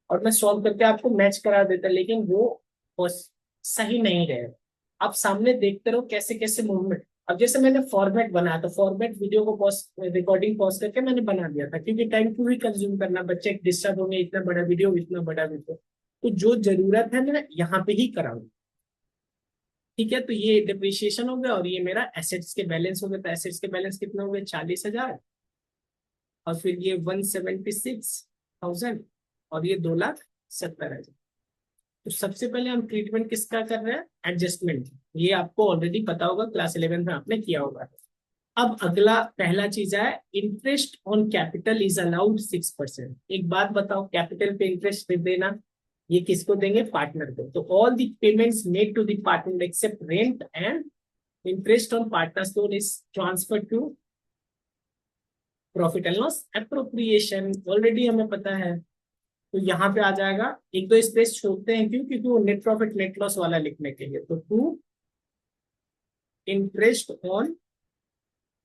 और मैं सॉल्व करके आपको मैच करा देता, लेकिन वो सही नहीं रहेगा। आप सामने देखते रहो कैसे कैसे मूवमेंट। अब जैसे मैंने फॉर्मेट बनाया, तो फॉर्मेट वीडियो को पॉज, रिकॉर्डिंग पॉज करके मैंने बना दिया था, क्योंकि टाइम क्यों ही कंज्यूम करना, बच्चे डिस्टर्ब होंगे, इतना बड़ा वीडियो, इतना बड़ा वीडियो। तो जो जरूरत है मैं यहाँ पे ही कराऊंगा। ठीक है। तो ये डिप्रिशिएशन हो गया, और ये मेरा एसेट्स के बैलेंस हो गया। तो एसेट्स के बैलेंस कितना हो गया, 40,000, और फिर ये 176,000, और ये 2,70,000। तो सबसे पहले हम ट्रीटमेंट किसका कर रहे हैं, एडजस्टमेंट। ये आपको ऑलरेडी पता होगा, क्लास 11 में आपने किया होगा। अब अगला पहला चीज है, interest on capital is allowed 6%। एक बात बताओ, कैपिटल पे इंटरेस्ट देना ये किसको देंगे, पार्टनर को। तो all the payments made to the partner except rent and interest on partners loan is transfer to profit and loss appropriation, already हमें पता है। तो यहाँ पे आ जाएगा, एक दो स्पेस छोड़ते हैं, क्यों, क्योंकि वो नेट प्रॉफिट नेट लॉस वाला लिखने के लिए। तो टू इंटरेस्ट ऑन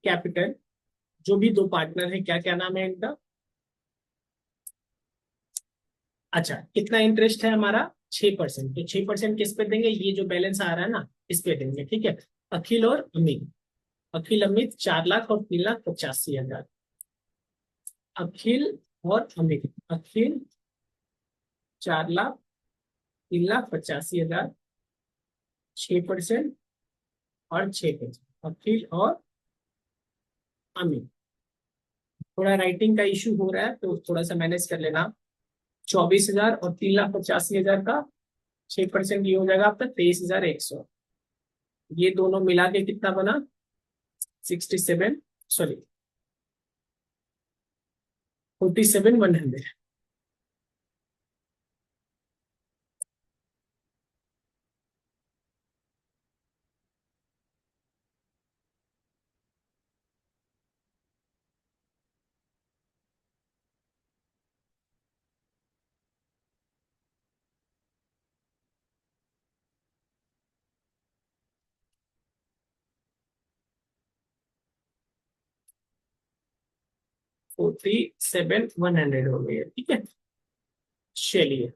कैपिटल, जो भी दो पार्टनर है, क्या क्या नाम है इनका, अच्छा कितना इंटरेस्ट है हमारा, 6%। तो 6% किस पे देंगे, ये जो बैलेंस आ रहा है ना, इस पे देंगे। ठीक है। अखिल और अमित, अखिल अमित 4 लाख और 3,85,000। अखिल और अमित, अखिल 4 लाख, 3,85,000, 6% और 6%, अखिल और अमित। थोड़ा राइटिंग का इशू हो रहा है तो थोड़ा सा मैनेज कर लेना। 24,000 और 3,85,000 का 6% ये हो जाएगा आपका 23,100। ये दोनों मिला के कितना बना, 67, sorry 47,100। Forty seven one hundred हो गई है, ठीक है। चलिए,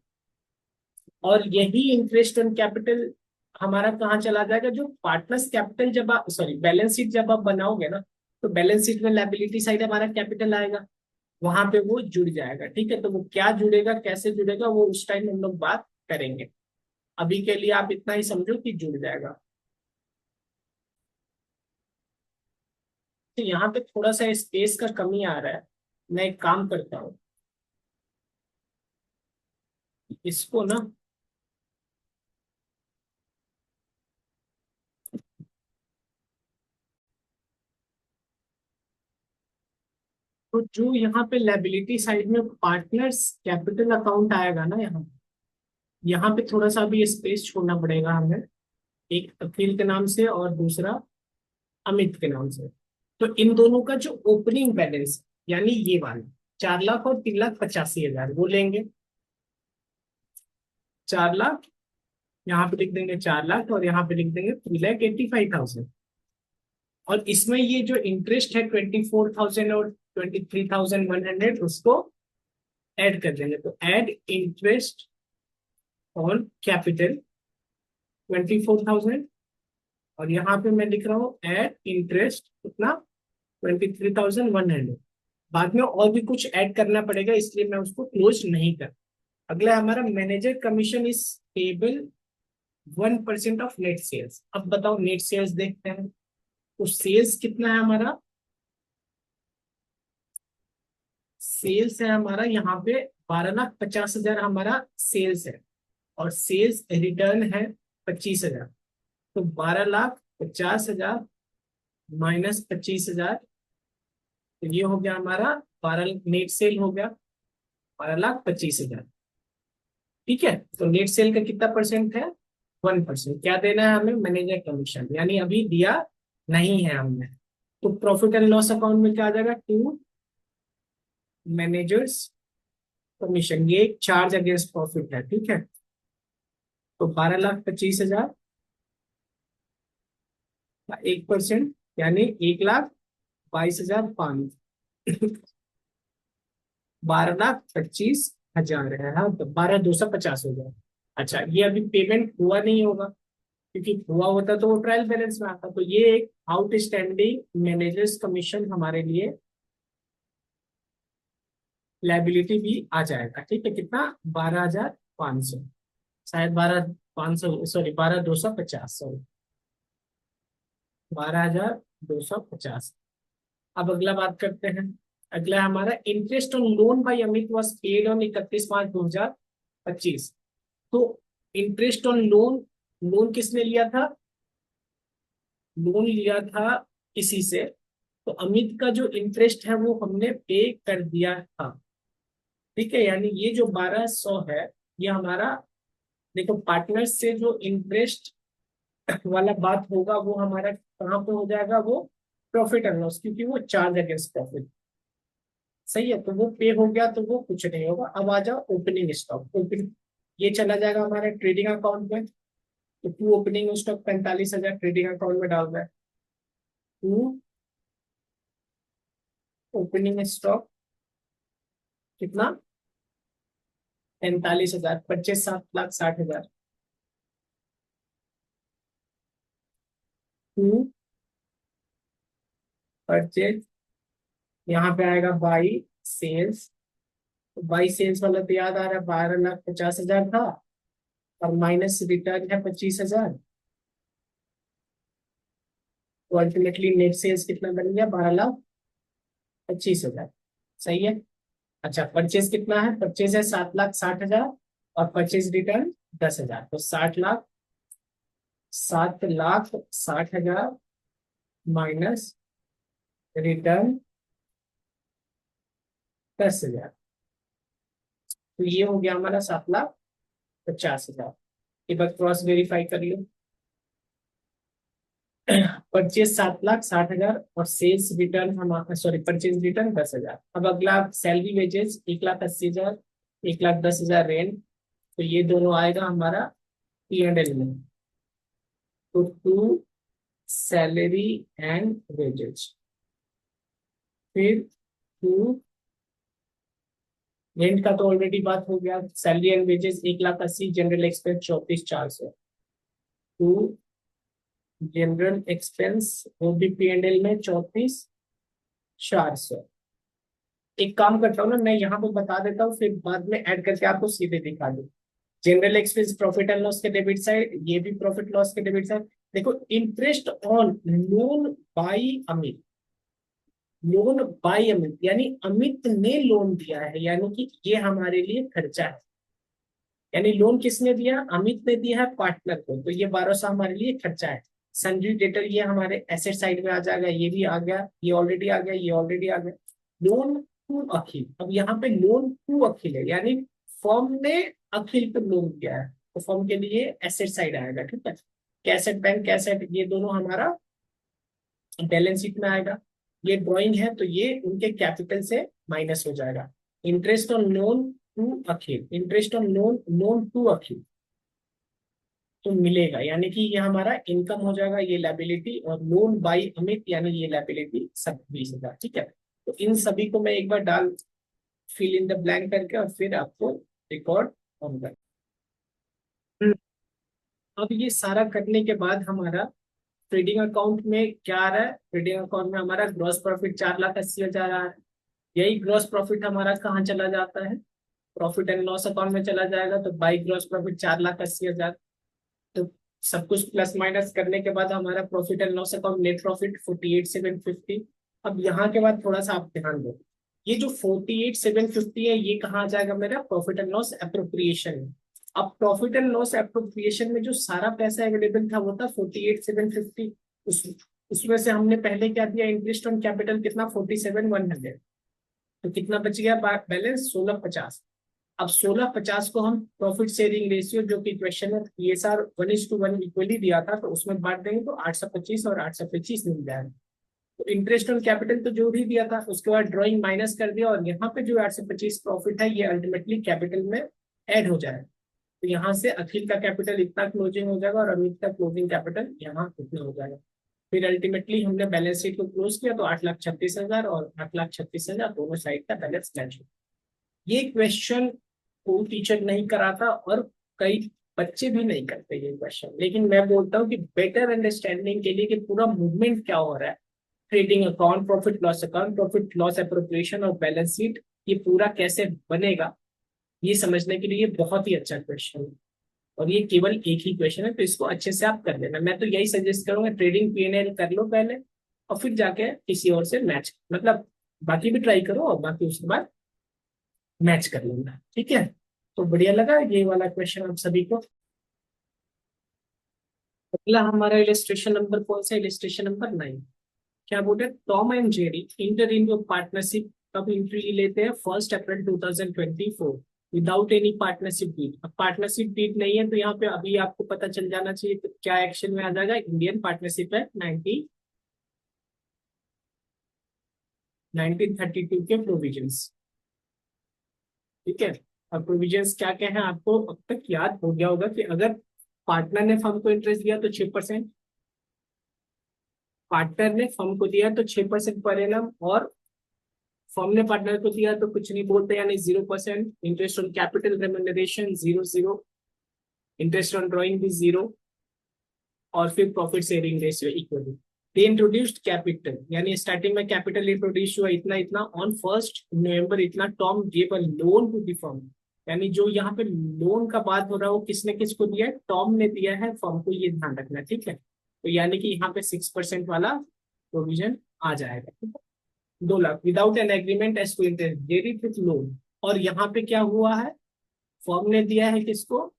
और यही इंटरेस्ट ऑन कैपिटल हमारा कहाँ चला जाएगा, जो पार्टनर्स कैपिटल जब आप, सॉरी, बैलेंस शीट जब आप बनाओगे ना, तो बैलेंस शीट में लायबिलिटी साइड हमारा कैपिटल आएगा, वहां पे वो जुड़ जाएगा, ठीक है। तो वो क्या जुड़ेगा, कैसे जुड़ेगा, वो उस टाइम हम लोग बात करेंगे। अभी के लिए आप इतना ही समझो कि जुड़ जाएगा। तो यहाँ पे थोड़ा सा स्पेस का कमी आ रहा है, मैं एक काम करता हूँ, इसको ना, तो जो यहाँ पे लायबिलिटी साइड में पार्टनर्स कैपिटल अकाउंट आएगा ना, यहाँ पे थोड़ा सा भी स्पेस छोड़ना पड़ेगा हमें, एक अखिल के नाम से और दूसरा अमित के नाम से। तो इन दोनों का जो ओपनिंग बैलेंस, यानी ये वाला 4 लाख और 3,85,000 वो लेंगे। 4 लाख, यहाँ पे लिख देंगे 4 लाख, और यहाँ पे लिख देंगे 3,85,000। और इसमें ये जो इंटरेस्ट है 24,000 और 23,100, उसको ऐड कर देंगे। तो ऐड इंटरेस्ट ऑन कैपिटल 24,000, और यहाँ पे मैं लिख रहा हूँ ऐड इंटरेस्ट कितना, 23,100। बाद में और भी कुछ ऐड करना पड़ेगा, इसलिए मैं उसको क्लोज नहीं कर। अगला हमारा manager commission is payable 1% of net sales. अब बताओ, नेट सेल्स देखते हैं, तो सेल्स कितना है हमारा, सेल्स है हमारा यहाँ पे 12,50,000 हमारा सेल्स है, और सेल्स रिटर्न है 25,000। तो 12,50,000 माइनस 25,000, तो ये हो गया हमारा 12, नेट सेल हो गया 12,25,000, ठीक है। तो नेट सेल का कितना परसेंट है, 1%। क्या देना है हमें, मैनेजर कमीशन, यानी अभी दिया नहीं है हमने। तो प्रॉफिट एंड लॉस अकाउंट में क्या आ जाएगा, टू मैनेजर्स कमीशन, ये एक चार्ज अगेंस्ट प्रॉफिट है, ठीक है। तो 12,25,000 का 1%, यानी 1,22,500, 12,25,000 है, हाँ, तो 12,250 हो जाए। अच्छा, ये अभी पेमेंट हुआ नहीं होगा, क्योंकि हुआ होता तो वो ट्रायल बैलेंस में आता। तो ये एक आउटस्टैंडिंग मैनेजर्स कमीशन हमारे लिए लाइबिलिटी भी आ जाएगा, ठीक है। कितना, 12,500, शायद 12,500, सॉरी 12,250, सॉरी 12,250। अब अगला बात करते हैं। अगला हमारा interest on loan by Amit was paid on 31 मार्च 2025। तो इंटरेस्ट ऑन लोन, लोन किसने लिया था, लोन लिया था किसी से, तो अमित का जो इंटरेस्ट है वो हमने पे कर दिया था, ठीक है। यानी ये जो 1,200 है, ये हमारा, देखो पार्टनर से जो इंटरेस्ट वाला बात होगा वो हमारा कहाँ पे हो जाएगा, वो प्रॉफिट एंड लॉस, क्योंकि वो चार्ज अगेंस्ट प्रॉफिट, सही है। तो वो पे हो गया, तो वो कुछ नहीं होगा। अब आ जाओ ओपनिंग स्टॉक, ओपनिंग, ये चला जाएगा हमारे ट्रेडिंग अकाउंट में। तो to opening stock 45,000 trading account में डाल रहा है। टू ओपनिंग स्टॉक कितना, 45,000, परचेज 7,60,000। टू परचेज, यहाँ पे आएगा बाई सेल्स। तो बाई सेल्स वाला तो याद आ रहा है, 12,50,000 था, और माइनस रिटर्न है 25,000। तो अल्टीमेटली नेट सेल्स कितना बन गया, 12,25,000, सही है। अच्छा, परचेज कितना है, परचेज है 7,60,000, और परचेज रिटर्न 10,000, तो 60,00,000, 7,60,000 माइनस रिटर्न 10,000। तो ये हो गया हमारा 7,50,000। एक बार क्रॉस वेरीफाई कर लो। परचेज 7,60,000 और सेल्स रिटर्न हमारा, सॉरी, परचेज रिटर्न 10,000। अब अगला सैलरी वेजेस 1,80,000, 1,10,000 रेंट। तो ये दोनों आएगा हमारा P&L में। तो टू सैलरी एंड वेजेस, फिर टू रेंट का तो ऑलरेडी बात हो गया। Salary and wages 1,80,000, general expense 34,400। To general expense वो भी P&L में 34,400। एक काम करता हूँ ना, मैं यहाँ पे बता देता हूँ, फिर बाद में ऐड करके आपको सीधे दिखा दूँ। General expense profit and loss के डेबिट साइड, ये भी प्रॉफिट लॉस के डेबिट साइड। देखो, interest on loan by Amit, loan by Amit यानी अमित ने लोन दिया है, यानी कि ये हमारे लिए खर्चा है। यानी लोन किसने दिया? अमित ने दिया है पार्टनर को, तो ये 1,200 हमारे लिए खर्चा है। सन्ड्री डेटर ये हमारे एसेट साइड में आ जाएगा, ये भी आ गया, ये ऑलरेडी आ गया, ये ऑलरेडी आ गया। लोन टू अखिल, अब यहाँ पे लोन टू अखिल है, यानी फर्म ने अखिल को लोन दिया है, तो फर्म के लिए एसेट साइड आएगा। ठीक है, कैसेट बैंक कैसेट ये दोनों हमारा बैलेंस शीट में आएगा। ये ड्राइंग है तो ये उनके कैपिटल से माइनस हो जाएगा। Interest on loan to Akhil, interest on loan, loan to Akhil तो मिलेगा, यानी कि ये हमारा इनकम हो जाएगा, ये लायबिलिटी, और लोन बाई अमित यानी ये लायबिलिटी सब 20,000। ठीक है, तो इन सभी को मैं एक बार डाल फिल इन द ब्लैंक करके और फिर आपको रिकॉर्ड ऑन कर। अब ये सारा करने के बाद हमारा ट्रेडिंग अकाउंट में क्या आ रहा है? ट्रेडिंग अकाउंट में हमारा ग्रॉस प्रॉफिट 4,80,000 आ रहा है। यही ग्रॉस प्रॉफिट हमारा कहाँ चला जाता है? प्रॉफिट एंड लॉस अकाउंट में चला जाएगा। तो बाई ग्रॉस प्रॉफिट 4,80,000। तो सब कुछ प्लस माइनस करने के बाद हमारा profit and loss account net profit 48,750। अब यहाँ के बाद थोड़ा सा आप ध्यान दो, ये जो 48,750 है ये कहाँ आ जाएगा? मेरा प्रॉफिट एंड लॉस एप्रोप्रिएशन में। अब प्रॉफिट एंड लॉस एप्रोप्रिएशन में जो सारा पैसा अवेलेबल था वो था 48,750। उस उसमें से हमने पहले क्या दिया? इंटरेस्ट ऑन कैपिटल कितना? 47,100। तो कितना बच गया बैलेंस? 16,50। अब 16,50 को हम प्रॉफिट शेयरिंग रेशियो, जो कि क्वेश्चन में PSR 1:1 इक्वली दिया था, तो उसमें बांट देंगे तो 825 और 825 मिल जाएगा। तो इंटरेस्ट ऑन कैपिटल तो जो भी दिया था उसके बाद ड्राइंग माइनस कर दिया, और यहाँ पे जो 825 प्रॉफिट है ये अल्टीमेटली कैपिटल में ऐड हो जाएगा। तो यहाँ से अखिल का कैपिटल इतना क्लोजिंग हो जाएगा और अमित का क्लोजिंग कैपिटल यहाँ इतना हो जाएगा। फिर अल्टीमेटली हमने बैलेंस शीट को क्लोज किया तो 8,36,000 और 8,36,000 दोनों साइड का बैलेंस मैच हो। ये क्वेश्चन कोई टीचर नहीं कराता और कई बच्चे भी नहीं करते ये क्वेश्चन, लेकिन मैं बोलता हूँ कि बेटर अंडरस्टैंडिंग के लिए कि पूरा मूवमेंट क्या हो रहा है, trading account, profit loss account, profit loss appropriation और बैलेंस शीट, ये पूरा कैसे बनेगा, ये समझने के लिए ये बहुत ही अच्छा क्वेश्चन है। और ये केवल एक ही क्वेश्चन है, तो इसको अच्छे से आप कर लेना। मैं तो यही सजेस्ट करूंगा, ट्रेडिंग P&L कर लो पहले और फिर जाके किसी और से मैच, मतलब बाकी भी ट्राई करो और बाकी उसके बाद मैच कर लेना। ठीक है, तो बढ़िया लगा ये वाला क्वेश्चन आप सभी को। अगला हमारा इलिस्ट्रेशन नंबर कौन सा? Illustration number 9। क्या बोलते हैं? Tom and Jerry inter in partnership कब एंट्री लेते हैं? 1 April 2024 without any partnership deed. अब पार्टनरशिप डीड नहीं है तो यहाँ पे अभी आपको पता चल जाना चाहिए तो क्या एक्शन में आ जाएगा। इंडियन पार्टनरशिप है 1932 के प्रोविजंस। ठीक है, अब प्रोविजंस क्या क्या है आपको अब तक याद हो गया होगा कि अगर पार्टनर ने फर्म को इंटरेस्ट दिया तो 6%, पार्टनर ने फर्म को दिया तो 6% पर एनम, और फर्म ने पार्टनर को दिया तो कुछ नहीं बोलते यानी 0%। Interest on capital remuneration 0, interest on drawing भी 0, और फिर profit sharing ratio equally. They introduced capital, यानी स्टार्टिंग में कैपिटल इंट्रोड्यूस हुआ इतना इतना, ऑन 1 नवंबर इतना Tom gave a loan to the firm. यानी जो यहाँ पे लोन का बात हो रहा है वो किसने किसको दिया है? टॉम ने दिया है फर्म को, ये ध्यान रखना। ठीक है, तो यानी कि यहाँ पे 6% वाला प्रोविजन आ जाएगा। ठीक है, 2 lakh without an agreement as to interest Jerry with loan. और यहाँ पे क्या हुआ है? फर्म ने दिया है किसको?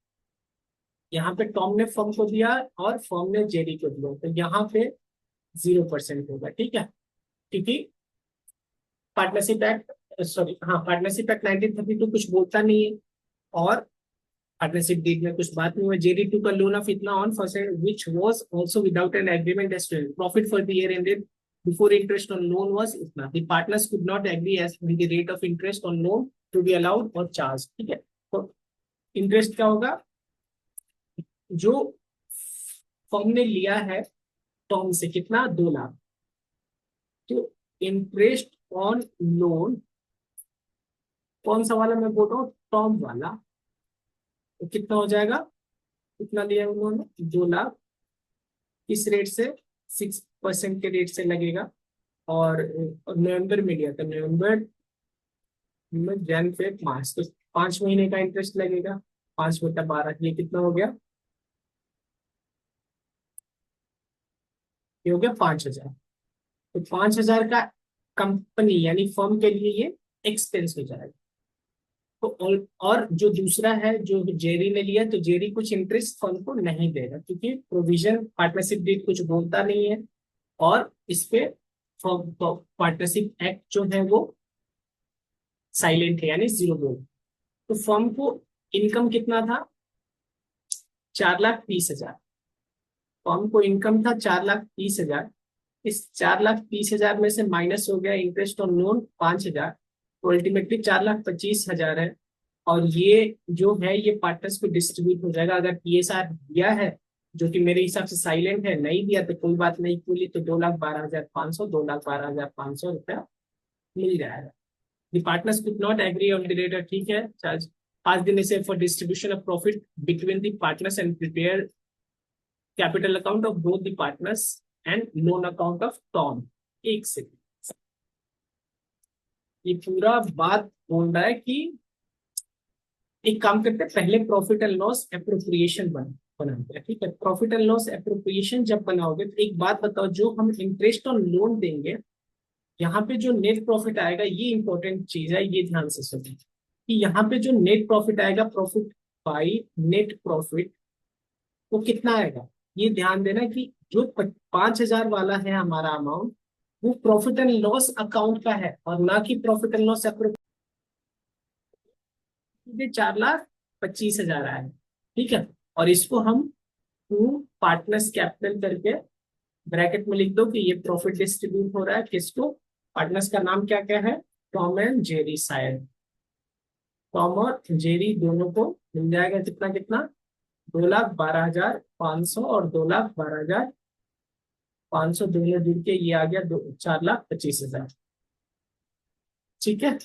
यहाँ पे टॉम ने फर्म को दिया और फर्म ने जेरी को दिया, तो यहाँ पे 0% होगा। ठीक है, क्योंकि पार्टनरशिप एक्ट सॉरी, हाँ, पार्टनरशिप एक्ट 1932 कुछ बोलता नहीं है, और पार्टनरशिप डीड में कुछ बात नहीं हुआ। जेडी टू का लोन ऑफ इतना on first which was also without an agreement as profit for the year ended before interest on loan was इतना, the partners could not agree as the rate of interest on loan to be allowed और charge. ठीक है, तो interest क्या होगा, जो firm ने लिया है टर्म से कितना, 2 लाख, तो इंटरेस्ट ऑन लोन, कौन सा वाला मैं बोल रहा हूँ, टर्म वाला, तो कितना हो जाएगा, कितना लिया उन्होंने, 2 लाख, किस रेट से, 6% के रेट से लगेगा, और नवंबर में लिया था, नवंबर में, जन फेब मार्च, तो 5 महीने का इंटरेस्ट लगेगा, 5/12, ये कितना हो गया, ये हो गया 5,000। तो 5,000 का कंपनी यानी फर्म के लिए ये एक्सपेंस हो जाएगा। तो और जो दूसरा है जो जेरी ने लिया, तो जेरी कुछ इंटरेस्ट फर्म को नहीं देगा, क्योंकि प्रोविजन पार्टनरशिप डीड कुछ बोलता नहीं है, और इस पे पार्टनरशिप एक्ट जो है वो साइलेंट है, यानी जीरो बोल। तो फर्म को इनकम कितना था, 4,30,000, फर्म को इनकम था 4,30,000, इस 4,30,000 में से माइनस हो गया इंटरेस्ट ऑन लोन 5,000, तो अल्टीमेटली 4,25,000 है। और ये जो है ये पार्टनर्स को डिस्ट्रीब्यूट हो जाएगा, अगर पीएसआर दिया है, जो कि मेरे हिसाब से साइलेंट है, नहीं दिया तो कोई बात नहीं, पूरी तो 2,12,500, 2,12,500 रुपया मिल जाएगा। The partners could not agree on the rate, ठीक है, चार्ज 5 दिन से for distribution of profit between the partners and prepare capital account of both the partners and loan account of Tom। एक सेकंड, ये पूरा बात बोल रहा है कि एक काम करते हैं, पहले प्रॉफिट एंड लॉस एप्रोप्रिएशन बनाते हैं। ठीक है, प्रॉफिट एंड लॉस एप्रोप्रिएशन जब बनाओगे तो एक बात बताओ, जो हम इंटरेस्ट ऑन लोन देंगे, यहाँ पे जो नेट प्रॉफिट आएगा, ये इंपॉर्टेंट चीज है, ये ध्यान से सुनिए कि यहाँ पे जो नेट प्रॉफिट आएगा, प्रॉफिट बाई नेट प्रॉफिट, वो कितना आएगा, ये ध्यान देना कि जो 5,000 वाला है हमारा अमाउंट, वो प्रॉफिट एंड लॉस अकाउंट का है, और ना कि प्रॉफिट एंड लॉस अप्रोप्रिएशन। 4,25,000 आया है। ठीक है, और इसको हम टू पार्टनर्स कैपिटल करके ब्रैकेट में लिख दो कि ये प्रॉफिट डिस्ट्रीब्यूट हो रहा है किसको, पार्टनर्स का नाम क्या क्या है, टॉम एंड जेरी शायद, टॉम और जेरी दोनों को मिल जाएगा कितना कितना, 2,12,500 और 2,12,500 दोनों जुड़ के ये आ गया 4,25,000। ठीक है,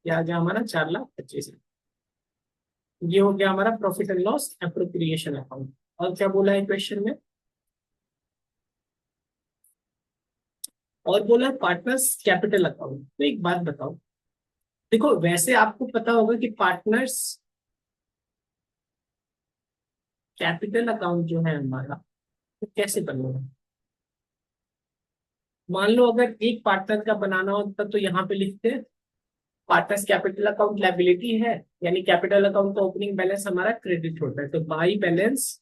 ये आ गया हमारा 4,25,000। ये हो गया हमारा profit and loss appropriation account. और क्या बोला है क्वेश्चन में, और बोला है पार्टनर्स कैपिटल अकाउंट। तो एक बात बताओ, देखो वैसे आपको पता होगा कि पार्टनर्स कैपिटल अकाउंट जो है हमारा, तो कैसे बनेगा, मान लो अगर एक पार्टनर का बनाना होता तो यहाँ पे लिखते पार्टनर्स कैपिटल अकाउंट लायबिलिटी है, यानी कैपिटल अकाउंट का ओपनिंग बैलेंस हमारा क्रेडिट होता है, तो बाई बैलेंस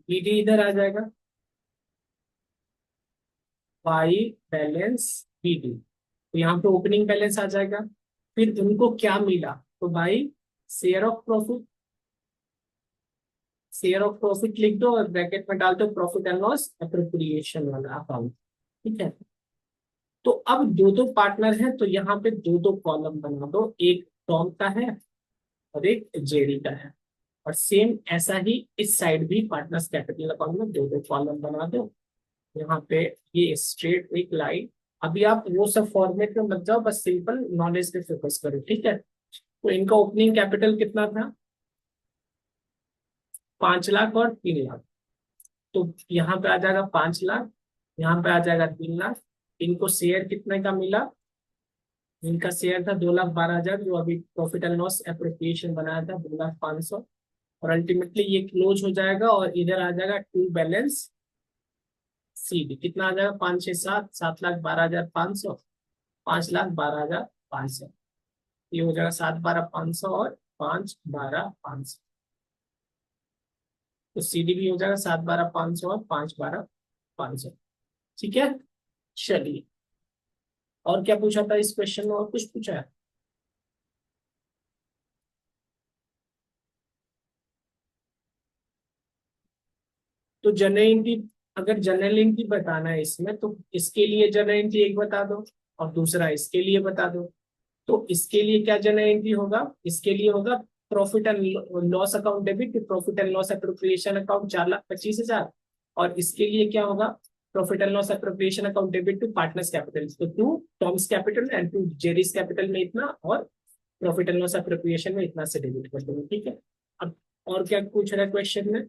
बीडी इधर आ जाएगा, बाई बैलेंस बीडी, तो यहाँ पे ओपनिंग बैलेंस आ जाएगा। फिर उनको क्या मिला, तो by share of profit, share of profit लिख दो और ब्रैकेट में डाल दो प्रॉफिट एंड लॉस एप्रोप्रिएशन वाला अकाउंट। ठीक है, तो अब दो दो पार्टनर है, तो यहाँ पे दो दो कॉलम बना दो, एक टॉम का है और एक जेडी का है, और सेम ऐसा ही इस साइड भी पार्टनर्स कैपिटल अकाउंट में दो दो कॉलम बना दो। यहाँ पे ये स्ट्रेट एक लाइन, अभी आप वो सब फॉर्मेट में मत जाओ, बस सिंपल नॉलेज पे फोकस करो। ठीक है, तो इनका ओपनिंग कैपिटल कितना था, 5 लाख और 3 लाख, तो यहाँ पे आ जाएगा 5 लाख, यहाँ पे आ जाएगा 3 लाख। इनको शेयर कितने का मिला, इनका शेयर था 2,12,000, जो अभी प्रॉफिट एंड लॉस एप्रोप्रिएशन बनाया था 2,05,000, और अल्टीमेटली ये क्लोज हो जाएगा, और इधर आ जाएगा टू बैलेंस सी डी, कितना आ जाएगा, 5, 6, 7, 7,12,500, 5,12,500, ये हो जाएगा 7,12,500 और 5,12,500। तो CD भी हो जाएगा 7 12 500 और 5 12 500। ठीक है, चलिए। और क्या पूछा था इस क्वेश्चन में, और कुछ पूछा है? तो जनरल एंट्री, अगर जनरल एंट्री बताना है इसमें, तो इसके लिए जनरल एंट्री एक बता दो और दूसरा इसके लिए बता दो। तो इसके लिए क्या जनरल एंट्री होगा, इसके लिए होगा profit and loss account debit to profit and loss appropriation account 4,25,000। और इसके लिए क्या होगा, profit and loss appropriation account debit to partners capital, तो to Tom's capital and to Jerry's capital में इतना, और प्रॉफिट एंड लॉस एप्रोप्रिएशन में इतना से डेबिट कर देंगे। ठीक है। अब और क्या पूछ रहा है क्वेश्चन में,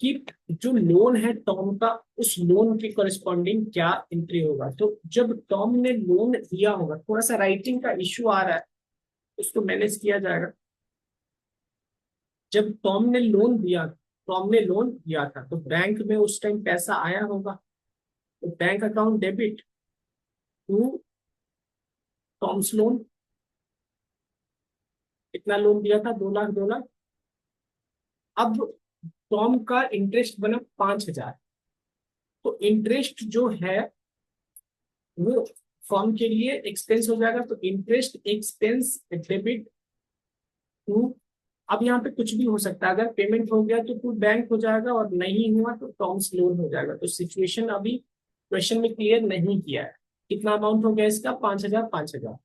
कि जो लोन है टॉम का, उस लोन के करस्पॉन्डिंग क्या एंट्री होगा। तो जब टॉम ने लोन दिया होगा, थोड़ा सा राइटिंग का इश्यू आ रहा है, उसको मैनेज किया जाएगा। जब टॉम ने लोन दिया था, तो बैंक में उस टाइम पैसा आया होगा, तो bank account debit to Tom's loan. कितना लोन दिया था, 2 लाख 2 लाख। अब टॉम का इंटरेस्ट बना 5,000। तो इंटरेस्ट जो है वो फर्म के लिए एक्सपेंस हो जाएगा, तो इंटरेस्ट एक्सपेंस डेबिट टू। अब यहाँ पे कुछ भी हो सकता है, अगर पेमेंट हो गया तो टू बैंक हो जाएगा, और नहीं हुआ तो टर्म्स लोन हो जाएगा। तो सिचुएशन अभी क्वेश्चन में क्लियर नहीं किया है। कितना अमाउंट हो गया इसका, 5,000 5,000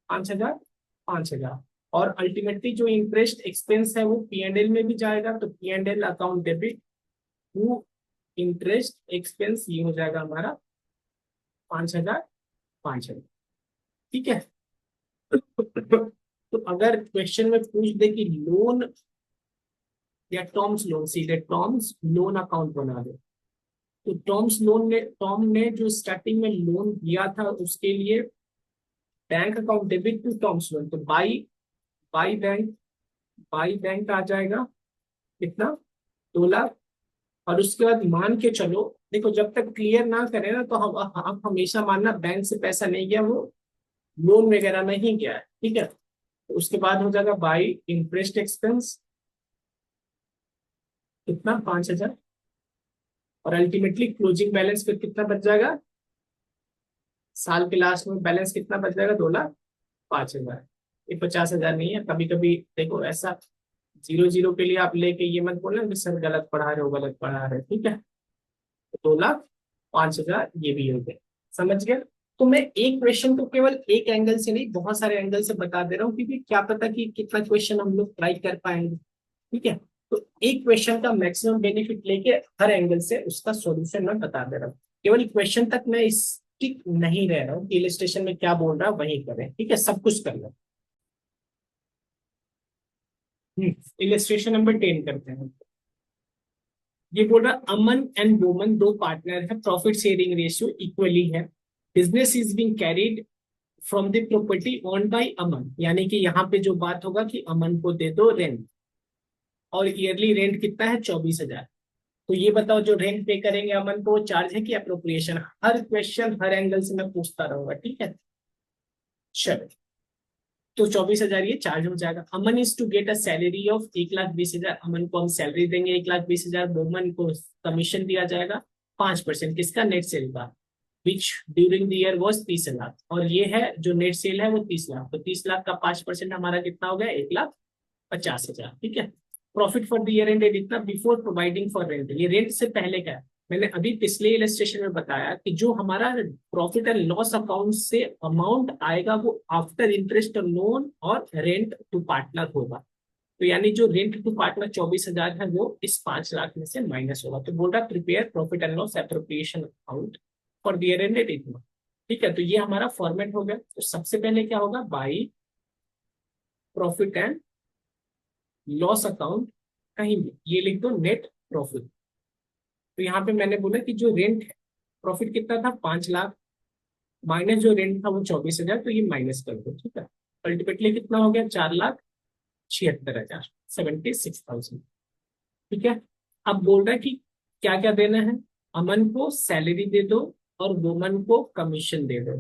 5,000 5,000। और अल्टीमेटली जो इंटरेस्ट एक्सपेंस है वो P&L में भी जाएगा, तो P&L account debit to interest expense, ये हो जाएगा हमारा 5,000 5,000। ठीक है। तो अगर क्वेश्चन में पूछ दे कि लोन या टर्म्स लोन, सीधे टर्म्स लोन अकाउंट बना दे। तो टॉम ने जो स्टार्टिंग में लोन दिया था, उसके लिए bank account debit to terms loan, तो बाई बैंक बाई बैंक आ जाएगा कितना, 2 लाख। और उसके बाद मान के चलो, देखो जब तक क्लियर ना करे ना, तो हम हमेशा मानना बैंक से पैसा नहीं गया, वो लोन वगैरह नहीं गया है। ठीक है। तो उसके बाद हो जाएगा बाई इंटरेस्ट एक्सपेंस, कितना, 5,000। और अल्टीमेटली क्लोजिंग बैलेंस फिर कितना बच जाएगा, साल के लास्ट में बैलेंस कितना बच जाएगा, 2,05,000। ये 50,000 नहीं है। कभी कभी देखो ऐसा 0 0 के लिए आप लेके ये मत बोलना कि सर गलत पढ़ा रहे हो, गलत पढ़ा रहे हो। ठीक है। तो 2,05,000 ये भी हो गए। समझ गए। तो मैं एक क्वेश्चन को केवल एक एंगल से नहीं, बहुत सारे एंगल से बता दे रहा हूँ, क्योंकि क्या पता कि कितना क्वेश्चन हम लोग ट्राई कर पाएंगे। ठीक है। तो एक क्वेश्चन का मैक्सिमम बेनिफिट लेके हर एंगल से उसका सॉल्यूशन मैं बता दे रहा हूँ। केवल क्वेश्चन तक मैं स्टिक नहीं रह रहा हूँ, इलस्ट्रेशन में क्या बोल रहा है वही करें। ठीक है, सब कुछ करना। इलस्ट्रेशन नंबर 10 करते हैं। ये बोल रहा है अमन एंड वोमन दो पार्टनर है, प्रॉफिट शेयरिंग रेशियो इक्वली है, business is being carried from the property owned by Aman. यानी कि यहाँ पे जो बात होगा कि अमन को दे दो रेंट, और ईयरली रेंट कितना है, 24,000। तो ये बताओ जो रेंट पे करेंगे अमन को, चार्ज है कि अप्रोप्रिएशन। हर क्वेश्चन हर एंगल से मैं पूछता रहूंगा। ठीक है, चलो। तो 24,000 ये चार्ज हो जाएगा। Aman is to get a salary of 1,20,000। Aman को हम सैलरी देंगे 1,20,000। वोमन को कमीशन दिया जाएगा 5%, किसका, नेट सेल का, विच ड्यूरिंग द ईयर वॉज 30,00,000। और ये है जो नेट सेल है वो 30,00,000। तो 30,00,000 का 5% हमारा कितना हो गया, 1,50,000। ठीक है। Profit for the year and इतना बिफोर प्रोवाइडिंग फॉर रेंट, ये रेंट से पहले का है। मैंने अभी पिछले इलस्ट्रेशन में बताया कि जो हमारा प्रॉफिट एंड लॉस अकाउंट से अमाउंट आएगा वो आफ्टर इंटरेस्ट लोन और रेंट टू पार्टनर होगा। तो यानी जो रेंट टू पार्टनर 24,000 है, वो इस 5,00,000 में से माइनस होगा। तो बोल रहा prepare profit and loss appropriation account for the year and इतना। ठीक है। तो ये हमारा फॉर्मेट हो गया। तो सबसे पहले क्या होगा, by profit and loss account, कहीं भी ये लिख दो नेट प्रॉफिट। तो यहाँ पे मैंने बोला कि जो रेंट है, प्रॉफिट कितना था, 5,00,000, माइनस जो रेंट था वो 24,000, तो ये माइनस कर दो। ठीक है। अल्टीमेटली कितना हो गया, 4,76,000, 76,000। ठीक है। अब बोल रहा है कि क्या क्या देना है, अमन को सैलरी दे दो और वुमन को कमीशन दे दो।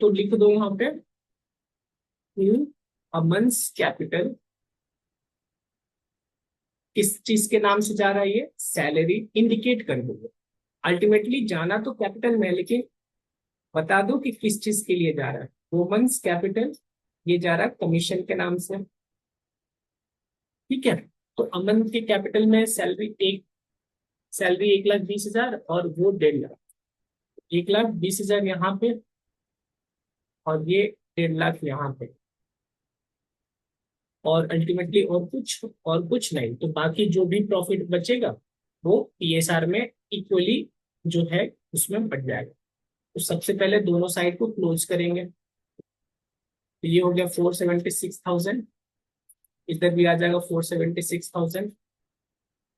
तो लिख दो यहाँ पे अमन्स कैपिटल किस चीज के नाम से जा रहा है, ये सैलरी इंडिकेट कर दो। अल्टीमेटली जाना तो कैपिटल में है, लेकिन बता दो कि किस चीज के लिए जा रहा है। वुमेन्स कैपिटल ये जा रहा है कमीशन के नाम से, ठीक है। तो अमन के कैपिटल में सैलरी 1,20,000 और वो 1,50,000, 1,20,000 यहाँ पे और ये 1,50,000 यहाँ पे, और अल्टीमेटली और कुछ नहीं। तो बाकी जो भी प्रॉफिट बचेगा वो पीएसआर में इक्वली जो है उसमें बढ़ जाएगा। तो सबसे पहले दोनों साइड को क्लोज करेंगे। तो ये हो गया 476,000, इधर भी आ जाएगा 476,000,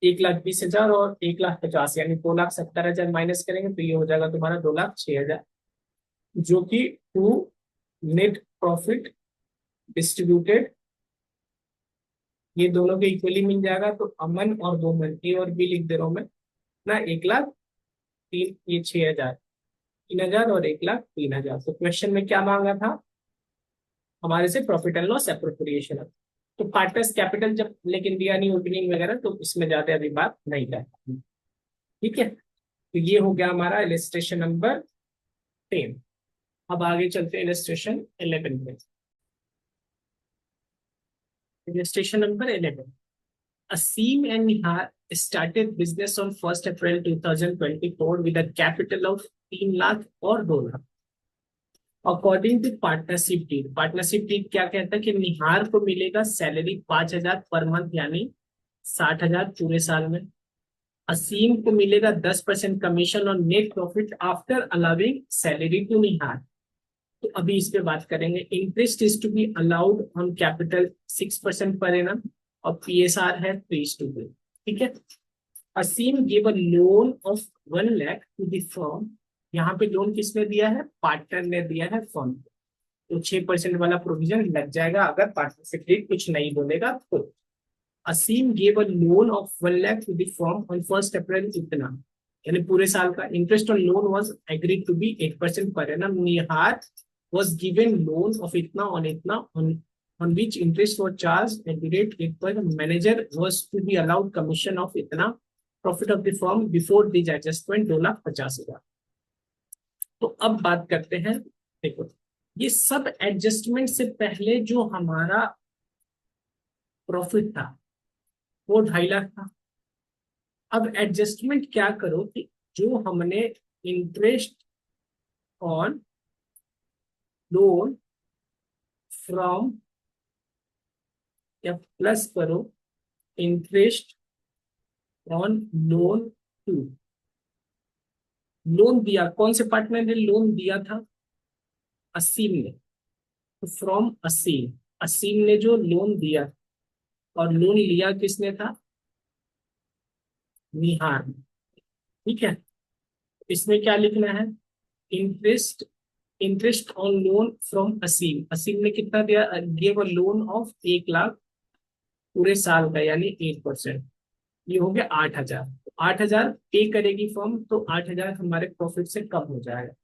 1,20,000 और 1,50,000 यानी 2,70,000 माइनस करेंगे तो ये हो जाएगा तुम्हारा 2,06,000, जो कि टू नेट प्रॉफिट डिस्ट्रीब्यूटेड ये दोनों के इक्वली मिल जाएगा। तो अमन और वुमन ए और बी लिख दे रहा हूं मैं ना, 1,03,000, ये 6,000, 3,000 और 1,03,000। तो क्वेश्चन में क्या मांगा था हमारे से, प्रॉफिट एंड लॉस एप्रोप्रिएशन। तो पार्टनर्स कैपिटल जब लेकिन दिया नहीं ओपनिंग वगैरह, तो इसमें ज्यादा अभी बात नहीं करता, ठीक है। तो ये हो गया हमारा इलस्ट्रेशन नंबर 10। अब आगे चलते हैं इलस्ट्रेशन 11 पे। Illustration number 11, Asim and Nihar started business on 1st April 2024 with a capital of 3 lakh और 2 lakh. According to partnership deed क्या कहता है कि निहार को मिलेगा सैलरी 5,000 पर मंथ यानी 60,000 पूरे साल में। असीम को मिलेगा 10% कमीशन और net profit after allowing salary to Nihar. तो अभी इस पे बात करेंगे। Interest is to be allowed on capital 6% पर एनम और पीएसआर है 3:2, ठीक है। Aseem give a loan of 1 lakh to the firm. यहाँ पे लोन किसने दिया है, पार्टनर ने दिया है फर्म। तो 6% वाला प्रोविजन लग जाएगा अगर पार्टनरशिप डीड कुछ नहीं बोलेगा तो। Aseem give a loan of 1 lakh to the firm on 1st April इतना, यानी पूरे साल का interest on loan was agreed to be 8% पर annum. Nihar was given loan of itna on which interest was charged at the rate 8%. Manager was to be allowed commission of itna profit of the firm before this adjustment 2,50,000। तो अब बात करते हैं, देखो ये सब adjustment से पहले जो हमारा प्रॉफिट था वो 2.5 लाख था। अब एडजस्टमेंट क्या करो कि जो हमने इंटरेस्ट ऑन लोन फ्रॉम या प्लस करो interest on loan to, loan दिया कौन से पार्टनर ने लोन दिया था, असीम ने। तो फ्रॉम असीम ने जो लोन दिया और लोन लिया किसने था, निहार ने, ठीक है। इसमें क्या लिखना है, इंटरेस्ट ऑन लोन फ्रॉम असीम ने कितना दिया, give a loan of 1 lakh पूरे साल का यानी 8%, ये हो गया 8,000। 8,000 पे करेगी फर्म तो 8,000 हमारे प्रॉफिट से कम हो जाएगा।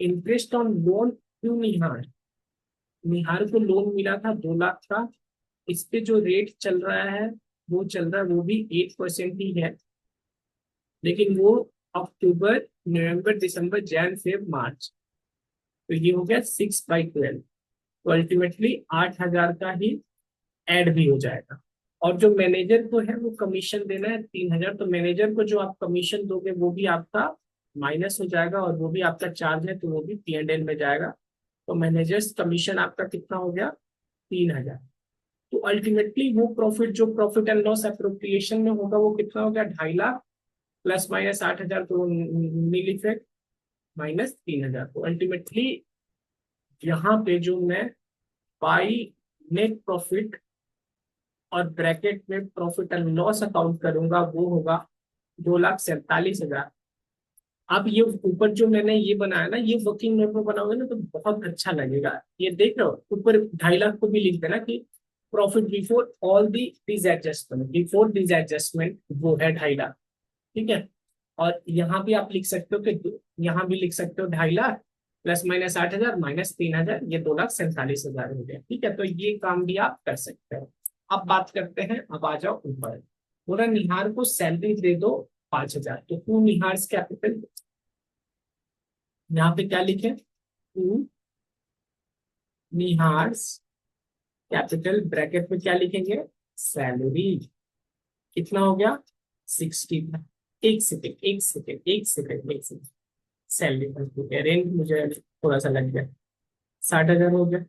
इंटरेस्ट ऑन लोन क्यों निहार को लोन मिला था 2 लाख का, इस पे जो रेट चल रहा है वो भी 8% ही है, लेकिन वो अक्टूबर नवंबर दिसंबर जैन फेब मार्च, तो ये हो गया 6/12। तो अल्टीमेटली 8,000 का ही ऐड भी हो जाएगा। और जो मैनेजर को है वो कमीशन देना है 3,000, तो मैनेजर को जो आप कमीशन दोगे वो भी आपका माइनस हो जाएगा और वो भी आपका चार्ज है तो वो भी P&L में जाएगा। तो मैनेजर्स कमीशन आपका कितना हो गया, 3,000। तो अल्टीमेटली वो प्रॉफिट जो प्रॉफिट एंड लॉस एप्रोप्रिएशन में होगा वो कितना हो गया, 2.5 लाख प्लस माइनस 8,000, तो नील इफेक्ट माइनस 3,000। तो अल्टीमेटली यहाँ पे जो मैं बाई नेट प्रॉफिट और ब्रैकेट में प्रॉफिट एंड लॉस अकाउंट करूंगा वो होगा 2,47,000। अब ये ऊपर जो मैंने ये बनाया ना, ये वर्किंग नोट में बनाओगे ना तो बहुत अच्छा लगेगा। ये देख रहे हो ऊपर 2.5 लाख को भी लिख देना कि profit before all this adjustment वो है 2.5 लाख, ठीक है। और यहाँ भी आप लिख सकते हो कि यहाँ भी लिख सकते हो 2.5 लाख प्लस माइनस 8,000 माइनस 3,000, ये 2,47,000 हो गया, ठीक है। तो ये काम भी आप कर सकते हो। अब बात करते हैं, अब आ जाओ ऊपर। बोला निहार को सैलरी दे दो 5,000, तो टू निहार्स कैपिटल, यहाँ पे क्या लिखे, टू निहार्स कैपिटल ब्रैकेट में क्या लिखेंगे, सैलरी। कितना हो गया, 60। एक सेकेंड एक सेकेंड एक सेकेंड एक सेकेंड, सैलरी रेंट मुझे थोड़ा सा लग गया, 60,000 हो गया।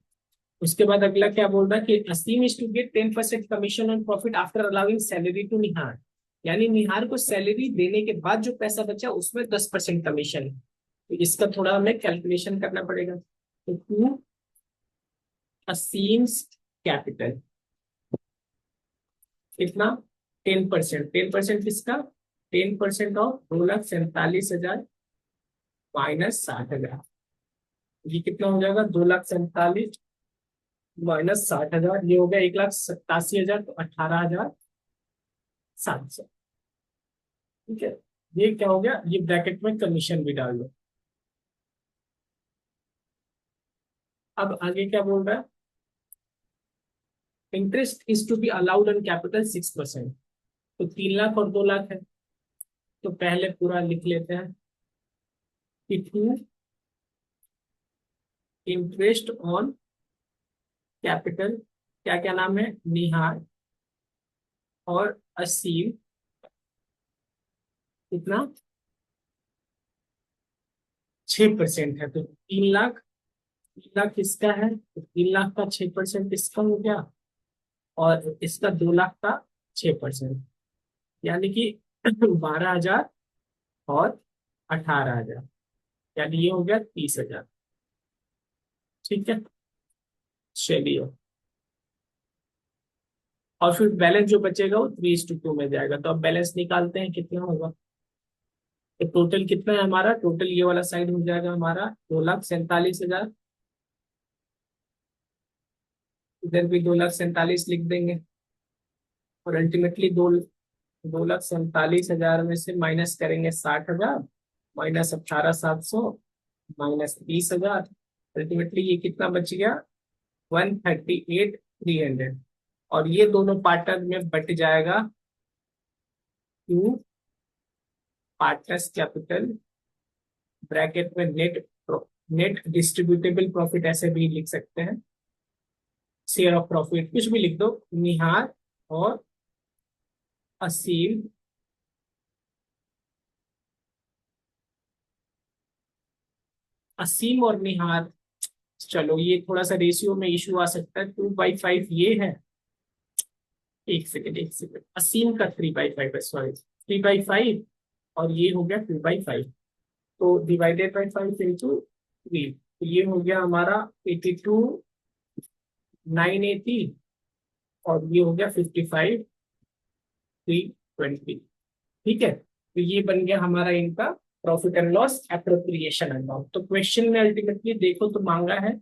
उसके बाद अगला क्या बोल रहा है कि Aseem is to get 10% commission on profit after allowing salary to Nihar, यानी निहार को सैलरी देने के बाद जो पैसा बचा उसमें 10% कमीशन है। तो इसका थोड़ा हमें कैलकुलेशन करना पड़ेगा। तो टू असीम्स कैपिटल कितना, 10%, 10% किसका, 10% ऑफ 2,47,000 माइनस 60,000, ये कितना हो जाएगा, 2,47,000 माइनस 60,000, ये हो गया 1,87,000, तो 18,700। ठीक है, ये क्या हो गया, ये ब्रैकेट में कमीशन भी डाल दो। अब आगे क्या बोल रहा है, interest is to be allowed on capital 6%, तो 3 लाख और 2 लाख है, तो पहले पूरा लिख लेते हैं कि टू इंटरेस्ट ऑन कैपिटल, क्या क्या नाम है, निहार और असीम, कितना 6% है, तो 3 लाख, 3 लाख किसका है, तो 3 लाख का 6% किसका हो गया, और इसका 2 लाख का 6%, यानी कि 12,000 और 18,000, यानी ये हो गया 30,000। ठीक है, चलिए, और फिर बैलेंस जो बचेगा वो 3:2 में जाएगा। तो अब बैलेंस निकालते हैं कितना होगा, तो टोटल कितना है हमारा, टोटल ये वाला साइड हो जाएगा हमारा 2,47,000, इधर भी 2,47,000 लिख देंगे, और अल्टीमेटली 2,47,000 में से माइनस करेंगे 60,000, माइनस 18,700, माइनस 30,000, अल्टीमेटली ये कितना बच गया, 138,300, और ये दोनों पार्टनर में बट जाएगा टू पार्टनर्स कैपिटल ब्रैकेट में नेट, नेट डिस्ट्रीब्यूटेबल प्रॉफिट ऐसे भी लिख सकते हैं, शेयर ऑफ प्रॉफिट कुछ भी लिख दो, निहार और असीम असीम और निहार, चलो ये थोड़ा सा रेशियो में इशू आ सकता है, 2/5 ये है, एक सेकेंड एक सेकेंड, असीम का 3/5 है, सॉरी 3/5, और ये हो गया 2/5, तो डिवाइडेड बाई 5 into 3, तो ये हो गया हमारा 82,980, और ये हो गया 55,320। ठीक है, तो ये बन गया हमारा इनका profit and loss appropriation amount. तो क्वेश्चन में अल्टीमेटली देखो तो मांगा है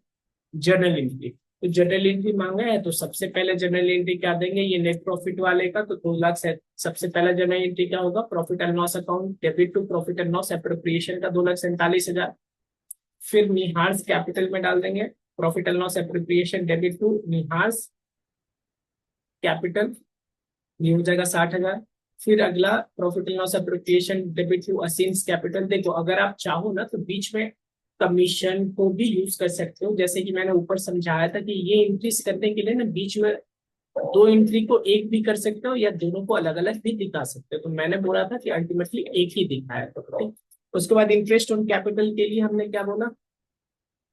जर्नल एंट्री, तो जर्नल एंट्री मांगा है, तो सबसे पहले जर्नल एंट्री क्या देंगे, ये नेट प्रॉफिट वाले का, तो 2 लाख से सबसे पहला जर्नल एंट्री क्या होगा, profit and loss account, debit to profit and loss appropriation का 2,47,000, फिर निहार्स कैपिटल में डाल देंगे profit and loss appropriation debit to Nihar's capital, ये हो जाएगा 60,000। फिर अगला profit and loss appropriation debit to Aseem's capital, देखो अगर आप चाहो ना तो बीच में कमीशन को भी यूज कर सकते हो, जैसे कि मैंने ऊपर समझाया था कि ये एंट्रीज करने के लिए ना बीच में दो एंट्री को एक भी कर सकते हो या दोनों को अलग अलग भी दिखा सकते हो, तो मैंने बोला था कि अल्टीमेटली एक ही दिखाया तो। उसके बाद इंटरेस्ट ऑन कैपिटल के लिए हमने क्या बोला,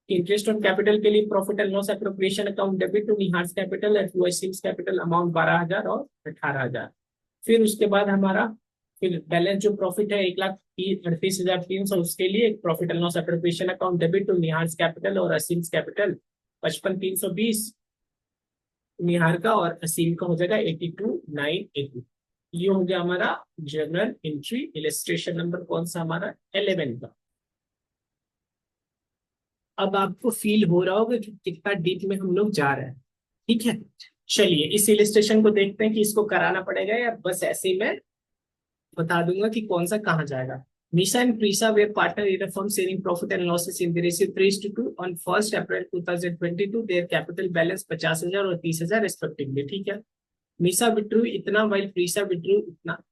इंटरेस्ट ऑन कैपिटल के लिए profit and loss appropriation account debit to Nihar's capital and to Aseem's capital amount 12,000 और 18,000। फिर उसके बाद हमारा फिर बैलेंस जो प्रॉफिट है 1,38,300, उसके लिए एक profit and loss appropriation account debit to Nihar's capital और असीम्स कैपिटल 55,320 निहार का, और असीम का हो जाएगा 82,980। ये हो गया हमारा जर्नल एंट्री। इलस्ट्रेशन नंबर कौन सा हमारा 11 का। अब आपको फील हो रहा होगा कि कितना डीप में हम लोग जा रहे हैं। ठीक है, चलिए इस इलस्ट्रेशन को देखते हैं कि इसको कराना पड़ेगा या बस ऐसे ही मैं बता दूंगा कि कौन सा कहाँ जाएगा। Misha and Prisha were partner in a firm sharing profit and losses in the ratio 3:2 on 1st April 2022. Their capital balance 50,000 और 30,000 respectively। ठीक है, मीसा विड्रू इतना, वाइल प्रीसा विड्रू इतना।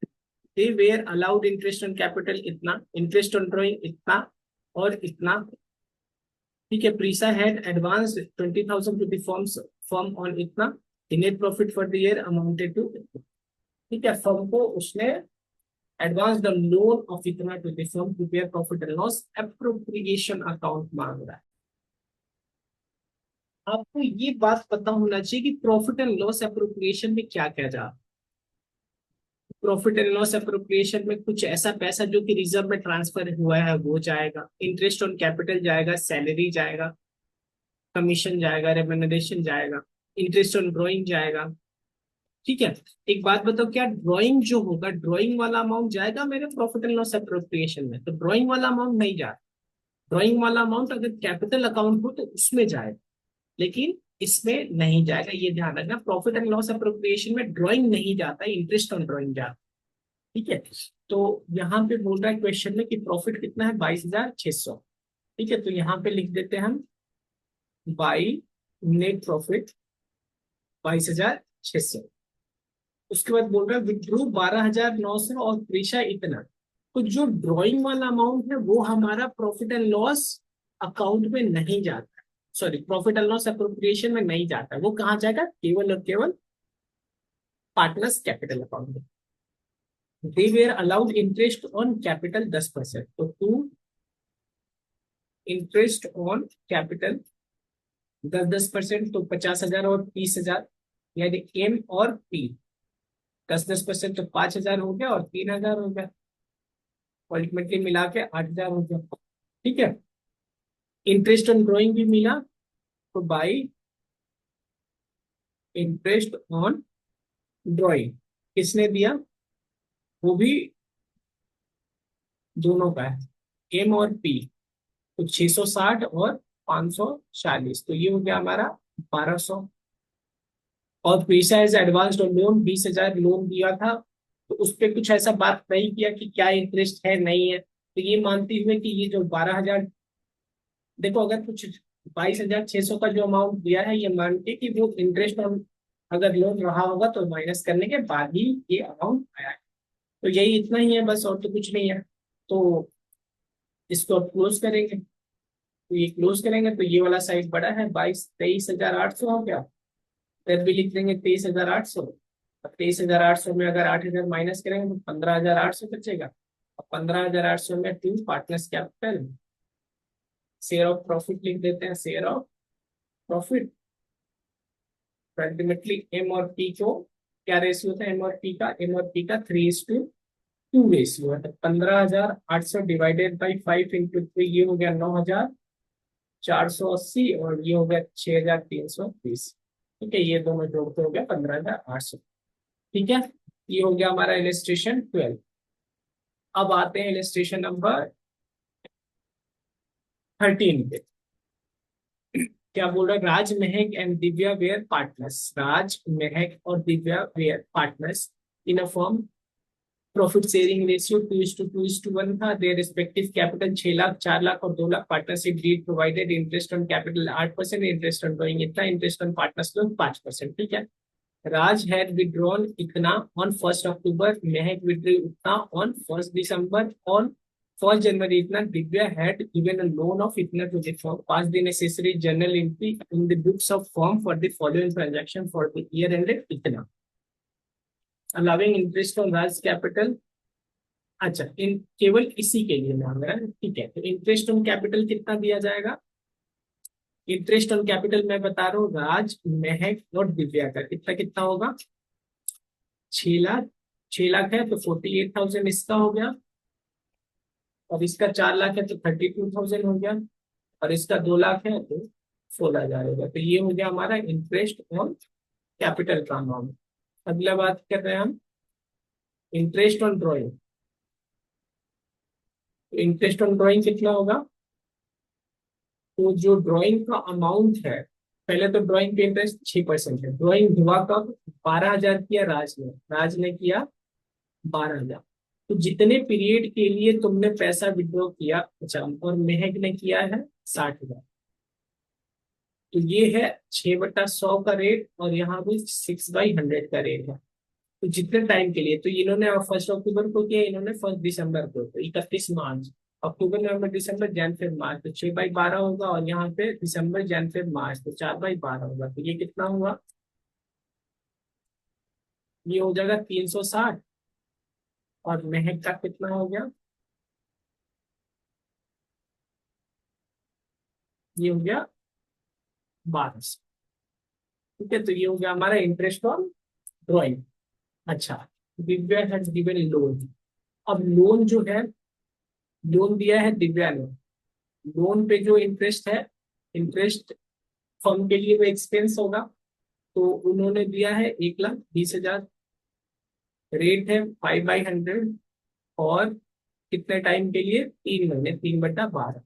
They were allowed interest on capital इतना, interest on drawing इतना और इतना। ठीक है, Preesa had advance 20,000 to the firm on इतना। The net profit for the year amounted to. ठीक है, फर्म को उसने एडवांस द लोन ऑफ इतना to the firm, prepare profit and loss appropriation account मांग रहा है। आपको ये बात पता होना चाहिए कि प्रॉफिट एंड लॉस एप्रोप्रिएशन में क्या क्या जा। प्रॉफिट एंड लॉस एप्रोप्रिएशन में कुछ ऐसा पैसा जो कि रिजर्व में ट्रांसफर हुआ है वो जाएगा, इंटरेस्ट ऑन कैपिटल जाएगा, सैलरी जाएगा, कमीशन जाएगा, रेम्यूनरेशन जाएगा, इंटरेस्ट ऑन ड्राइंग जाएगा। ठीक है, एक बात बताओ, क्या ड्राइंग जो होगा, ड्राइंग वाला अमाउंट जाएगा मेरे प्रॉफिट एंड लॉस एप्रोप्रिएशन में? तो ड्राइंग वाला अमाउंट नहीं जाएगा। ड्राइंग वाला अमाउंट अगर कैपिटल अकाउंट हो तो उसमें जाएगा, लेकिन इसमें नहीं जाएगा। ये ध्यान रखना, प्रॉफिट एंड लॉस एप्रोप्रिएशन में ड्राइंग नहीं जाता है, इंटरेस्ट ऑन ड्राइंग जाता है। ठीक है, तो यहाँ पे बोल रहा है क्वेश्चन में कि प्रॉफिट कितना है, 22,600। ठीक है, तो यहाँ पे लिख देते हैं हम बाई नेट प्रॉफिट 22,600। उसके बाद बोल रहा है विड्रू 12,900 और प्रीशा इतना। तो जो ड्राइंग वाला अमाउंट है वो हमारा प्रॉफिट एंड लॉस अकाउंट में नहीं जाता, sorry profit and loss appropriation में नहीं जाता, वो कहाँ जाएगा, केवल और केवल पार्टनर्स कैपिटल अकाउंट में। They were allowed interest on capital 10%, तो टू इंटरेस्ट ऑन कैपिटल 10% तो 50,000 और 30,000, यानी एम और पी। 10% तो 5,000 हो गया और 3,000 हो गया, अल्टीमेटली मिला के 8,000 हो गया। ठीक है, इंटरेस्ट ऑन ड्रॉइंग भी मिला, तो बाई इंटरेस्ट ऑन ड्रॉइंग किसने दिया, वो भी दोनों का है, एम और पी। तो 660 और 540, तो ये हो गया हमारा 1,200। और पैसा एज एडवांस्ड और लोन 20,000 लोन दिया था, तो उस पर कुछ ऐसा बात नहीं किया कि क्या इंटरेस्ट है नहीं है। तो ये मानते हुए कि ये जो 12,000, देखो अगर कुछ 22,600 का जो अमाउंट दिया है, ये मान के कि वो इंटरेस्ट ऑन अगर लोन रहा होगा तो माइनस करने के बाद ही ये अमाउंट आया है। तो यही इतना ही है बस, और तो कुछ नहीं है। तो इसको अब क्लोज करेंगे, तो ये क्लोज करेंगे तो ये वाला साइज बड़ा है, 23,800 हो गया। फिर भी लिख देंगे 23,800। अब 23,800 में अगर 8,000 माइनस करेंगे तो 15,800 बचेगा। और 15,800 में to partners capital, share of profit लिख देते हैं, share of profit. Ultimately M और पी को क्या रेशियो था, एम और पी का, एम और पी का 3:2 रेशियो है। तो 15,800 डिवाइडेड बाई 5 × 3, ये हो गया 9,480 और ये हो गया 6,320। ठीक है, ये दोनों जोड़ के हो गया 15,800। ठीक है, ये हो गया हमारा इलस्ट्रेशन 12। अब आते हैं इलस्ट्रेशन नंबर 13 पे। क्या बोल रहा है, Raj Mahak and Divya were partners, Raj Mahak और Divya were partners in a firm, profit sharing ratio 2:2:1 था। Their respective capital 6 lakh, 4 lakh और 2 lakh. Partnership deed provided interest on capital 8%, interest on drawing इतना, इंटरेस्ट ऑन पार्टनर्स लोन 5%। ठीक है, Raj had withdrawn इतना on 1st October, Mahak withdrew इतना on 1st December, on 1st January इतना। Divya had given a loan of इतना to the firm, passed the necessary journal entry in the books of firm for the following transaction for the year ended इतना, allowing interest on Raj capital। अच्छा, इन केवल इसी के लिए मांग रहा है। ठीक है, तो इंटरेस्ट ऑन कैपिटल कितना दिया जाएगा, इंटरेस्ट ऑन कैपिटल मैं बता रहा हूँ, राज महक और दिव्या का कितना कितना होगा, 6 लाख। 6 लाख है तो 48,000 इसका हो गया, और इसका 4 लाख है तो 32,000 हो गया, और इसका 2 लाख है तो 16,000 होगा। तो ये हो गया हमारा इंटरेस्ट ऑन कैपिटल का अमाउंट। अगला बात कर रहे हैं हम interest on drawing. Interest on drawing कितना होगा, तो जो ड्राइंग का अमाउंट है, पहले तो ड्राइंग पे इंटरेस्ट 6% है। ड्राइंग हुआ कब, 12,000 किया राज ने किया 12,000। तो जितने पीरियड के लिए तुमने पैसा विड्रॉ किया, अच्छा, और महक ने किया है 60,000। तो ये है 6/100 का रेट, और यहाँ भी 6/100 का रेट है। तो जितने टाइम के लिए, तो इन्होंने 1 अक्टूबर को किया, इन्होंने 1 दिसंबर को, तो 31 मार्च, अक्टूबर नवंबर दिसंबर जैन फिर मार्च, तो 6/12 होगा, और यहाँ पे दिसंबर जैन फिर मार्च, तो 4/12 होगा। तो ये कितना हुआ, ये हो जाएगा 360, और महक का कितना हो गया, ये हो गया 1200। ठीक है, तो ये हो गया हमारा इंटरेस्ट ऑन ड्रॉइंग। अच्छा, दिव्या हैज गिवन लोन। अब लोन जो है, लोन दिया है दिव्या ने, लोन पे जो इंटरेस्ट है, इंटरेस्ट फर्म के लिए वो एक्सपेंस होगा। तो उन्होंने दिया है 1,20,000, रेट है 5/100, और कितने टाइम के लिए, 3 महीने, 3/12।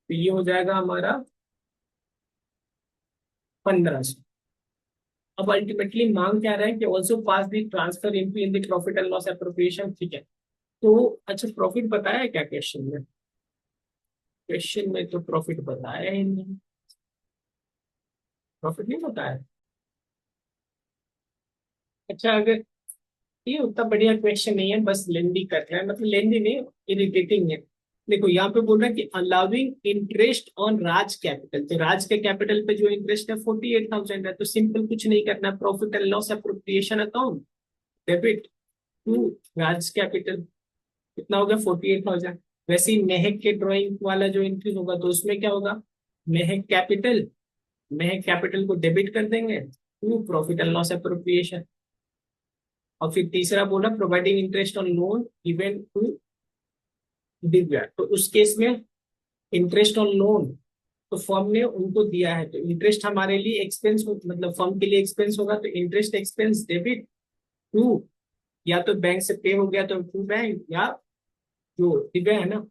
तो ये हो जाएगा हमारा 1500। अब अल्टीमेटली मांग क्या रहा है कि also pass the transfer into in the profit and loss appropriation. ठीक है, तो अच्छा प्रॉफिट बताया है क्या क्वेश्चन में, क्वेश्चन में तो प्रॉफिट बताया ही नहीं, प्रॉफिट नहीं बताया। अच्छा, अगर ये उतना बढ़िया क्वेश्चन नहीं है, बस लेंदी कर रहा है, मतलब लेंदी नहीं, इरिटेटिंग है। देखो यहाँ पे बोल रहा है कि allowing interest on Raj capital, तो राज के कैपिटल पे जो इंटरेस्ट है 48,000 है, तो सिंपल कुछ नहीं करना, profit and loss appropriation account, debit to Raj capital, कितना हो गया 48,000। वैसे ही महक के ड्राइंग वाला जो एंट्री होगा, तो उसमें क्या होगा, महक कैपिटल, महक कैपिटल को डेबिट कर देंगे to profit and loss appropriation. और फिर तीसरा बोला providing interest on loan given to Divya, तो उस केस में इंटरेस्ट ऑन लोन, तो फर्म ने उनको दिया है, तो इंटरेस्ट हमारे लिए एक्सपेंस, मतलब फर्म के लिए एक्सपेंस होगा, तो इंटरेस्ट एक्सपेंस डेबिट टू, या तो बैंक से पे हो गया तो टू बैंक, या जो दिव्या है ना,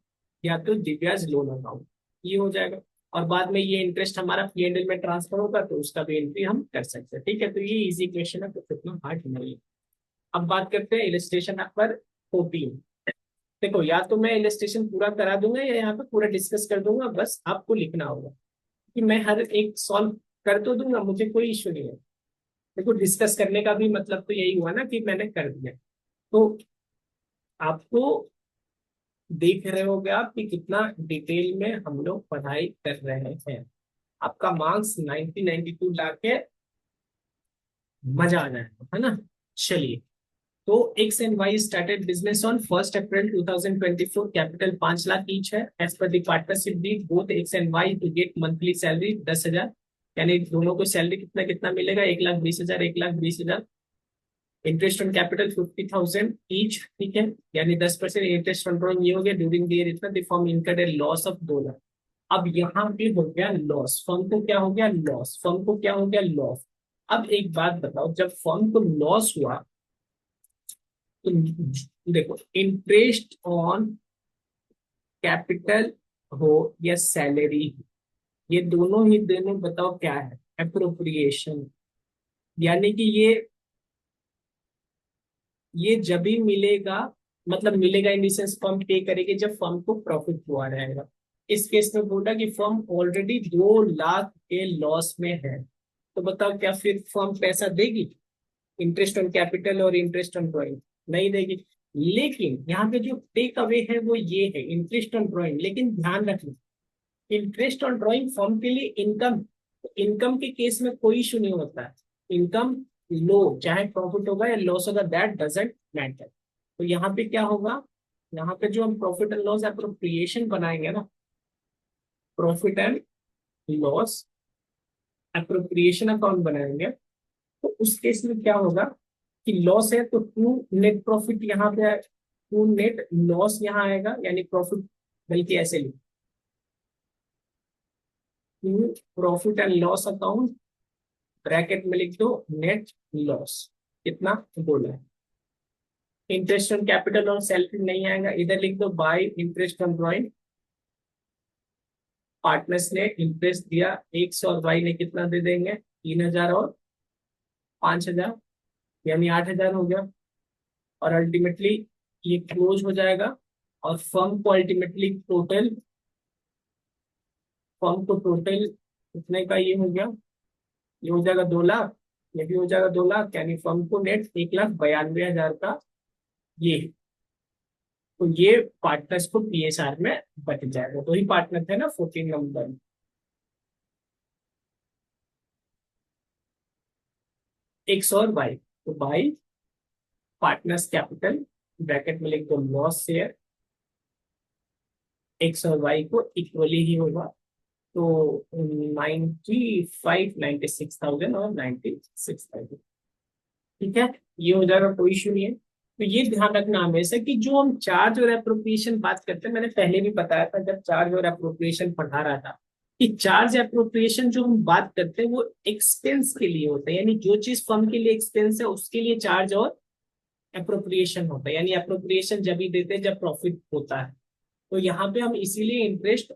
या तो दिव्याज लोन अकाउंट, ये हो जाएगा। और बाद में ये इंटरेस्ट हमारा P&L में ट्रांसफर होगा, तो उसका भी एंट्री हम कर सकते हैं। ठीक है, तो ये इजी क्वेश्चन है, तो इतना हार्ड नहीं है। अब बात करते हैं इलस्ट्रेशन नंबर 14। देखो, या तो मैं इलस्ट्रेशन पूरा करा दूंगा, या यहाँ पे पूरा डिस्कस कर दूंगा, बस आपको लिखना होगा, कि मैं हर एक सॉल्व कर तो दूंगा, मुझे कोई इश्यू नहीं है। देखो, डिस्कस करने का भी मतलब तो यही हुआ ना कि मैंने कर दिया। तो आपको देख रहे होगे आप कि कितना डिटेल में हम लोग पढ़ाई कर रहे हैं। आपका मार्क्स 90-92 ला के मजा आ जाएगा, है ना। चलिए, तो X and Y started business on 1 April 2024, capital 5 lakh each है, as per the partnership deed both X and Y to get monthly salary 10,000, यानी दोनों को सैलरी कितना कितना मिलेगा, 1,20,000, 1,20,000। इंटरेस्ट ऑन कैपिटल 50,000 ईच, ठीक है, यानी 10% इंटरेस्ट ऑन ड्रॉइंग, ये हो गया ड्यूरिंग द ईयर इतना, the firm incurred A loss of 2 lakh. अब यहाँ पे हो गया लॉस, फर्म को क्या हो गया लॉस, फर्म को क्या हो गया लॉस। अब एक बात बताओ, जब फर्म को लॉस हुआ, तो देखो, इंटरेस्ट ऑन कैपिटल हो या सैलरी, ये दोनों ही दोनों बताओ क्या है, अप्रोप्रिएशन। यानी कि ये जब भी मिलेगा, मतलब मिलेगा इन सेंस फर्म पे करेगी जब फर्म को प्रॉफिट हुआ रहेगा। इस केस में बोला कि फर्म ऑलरेडी 2 लाख के लॉस में है, तो बताओ क्या फिर फर्म पैसा देगी, इंटरेस्ट ऑन कैपिटल और इंटरेस्ट ऑन ड्रॉइंग, नहीं देगी। लेकिन यहाँ पे जो टेक अवे है वो ये है, इंटरेस्ट ऑन ड्रॉइंग, लेकिन ध्यान रखना, इंटरेस्ट ऑन ड्रॉइंग फर्म के लिए इनकम, इनकम के केस में कोई इशू नहीं होता है। इनकम लो, चाहे प्रॉफिट होगा या लॉस होगा, दैट डजेंट मैटर। तो यहाँ पे क्या होगा, यहाँ पे जो हम प्रॉफिट एंड लॉस एप्रोप्रिएशन बनाएंगे ना, profit and loss appropriation account बनाएंगे, तो उस केस में क्या होगा कि लॉस है तो टू नेट प्रॉफिट यहाँ पे, टू नेट लॉस यहाँ आएगा, यानी प्रॉफिट, बल्कि ऐसे लिख, to profit and loss account, bracket में लिख दो नेट लॉस, कितना बोला है। इंटरेस्ट ऑन कैपिटल और सैलरी नहीं आएगा, इधर लिख दो by interest on drawing, partners ने इंटरेस्ट दिया 100, और बाई ने कितना दे देंगे, 3,000 और 5,000, यानी 8,000 हो गया। और अल्टीमेटली ये क्लोज हो जाएगा, और फर्म को अल्टीमेटली टोटल, फर्म को टोटल कितने का ये हो गया, ये हो जाएगा 2 लाख, ये भी हो जाएगा 2 लाख, यानी फर्म को नेट 1,92,000 का ये। तो ये पार्टनर्स को पीएसआर में बच जाएगा। तो ही पार्टनर थे ना 14 नंबर में। एक्स और वाई, तो वाई पार्टनर्स कैपिटल ब्रैकेट में लिख दो लॉस शेयर, एक्स और वाई को इक्वली ही होगा। तो 96,000 और 96,000, ठीक है, ये हो जाएगा, कोई इशू नहीं है। तो ये ध्यान रखना हमेशा कि जो हम चार्ज और अप्रोप्रिएशन बात करते हैं, मैंने पहले भी बताया था जब चार्ज और अप्रोप्रिएशन पढ़ा रहा था, कि चार्ज अप्रोप्रिएशन जो हम बात करते हैं वो एक्सपेंस के लिए होता है, यानी जो चीज फर्म के लिए एक्सपेंस है उसके लिए चार्ज और अप्रोप्रिएशन होता है। यानी अप्रोप्रिएशन जब ही देते हैं जब प्रॉफिट होता है। तो यहाँ पे हम इसीलिए इंटरेस्ट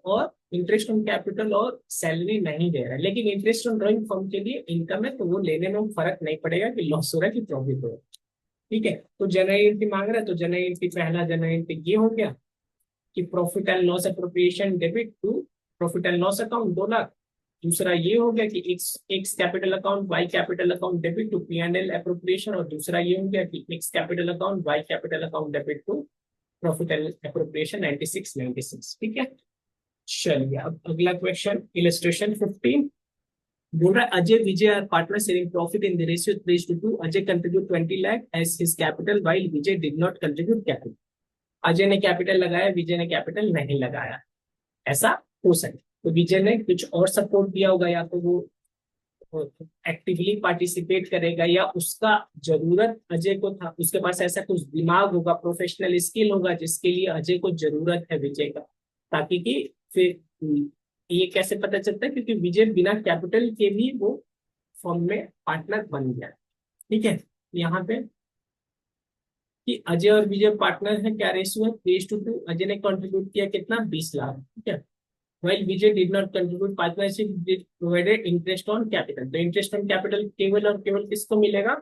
ऑन कैपिटल और सैलरी नहीं दे रहे हैं, लेकिन इंटरेस्ट ऑन ड्रॉइंग फर्म के लिए इनकम है, तो वो लेने में फर्क नहीं पड़ेगा कि लॉस हो रहा है कि प्रॉफिट हो रहा है। ठीक है, तो जनरल एंट्री मांग रहा है, तो जनरल एंट्री, पहला जनरल एंट्री ये हो गया कि profit and loss appropriation debit to profit and loss account 2 लाख। दूसरा ये हो गया कि X X capital account Y capital account debit to P and L appropriation, और दूसरा ये हो गया कि X capital account Y capital account debit to profit and appropriation 96 ठीक है। चलिए अब अगला क्वेश्चन, इलस्ट्रेशन 15। बोल रहा है Ajay Vijay are partner sharing profit in the ratio 3:2। Ajay contribute 20 lakh as his capital while Vijay did not contribute capital. Ajay ने कैपिटल लगाया, विजय ने कैपिटल नहीं लगाया, ऐसा हो सकता। तो विजय ने कुछ और सपोर्ट दिया होगा, या तो वो एक्टिवली पार्टिसिपेट करेगा, या उसका जरूरत अजय को था, उसके पास ऐसा कुछ दिमाग होगा, प्रोफेशनल स्किल होगा जिसके लिए अजय को जरूरत है विजय का, ताकि कि फिर ये कैसे पता चलता है, क्योंकि विजय बिना कैपिटल के भी वो फर्म में पार्टनर बन गया। ठीक है, यहाँ पे कि अजय और विजय पार्टनर है, क्या रेशियो है 3:2। अजय ने कंट्रीब्यूट किया कितना, 20 लाख, ठीक है। While Vijay did not contribute, partnership did provided interest on capital। तो इंटरेस्ट ऑन कैपिटल केवल और केवल किसको मिलेगा,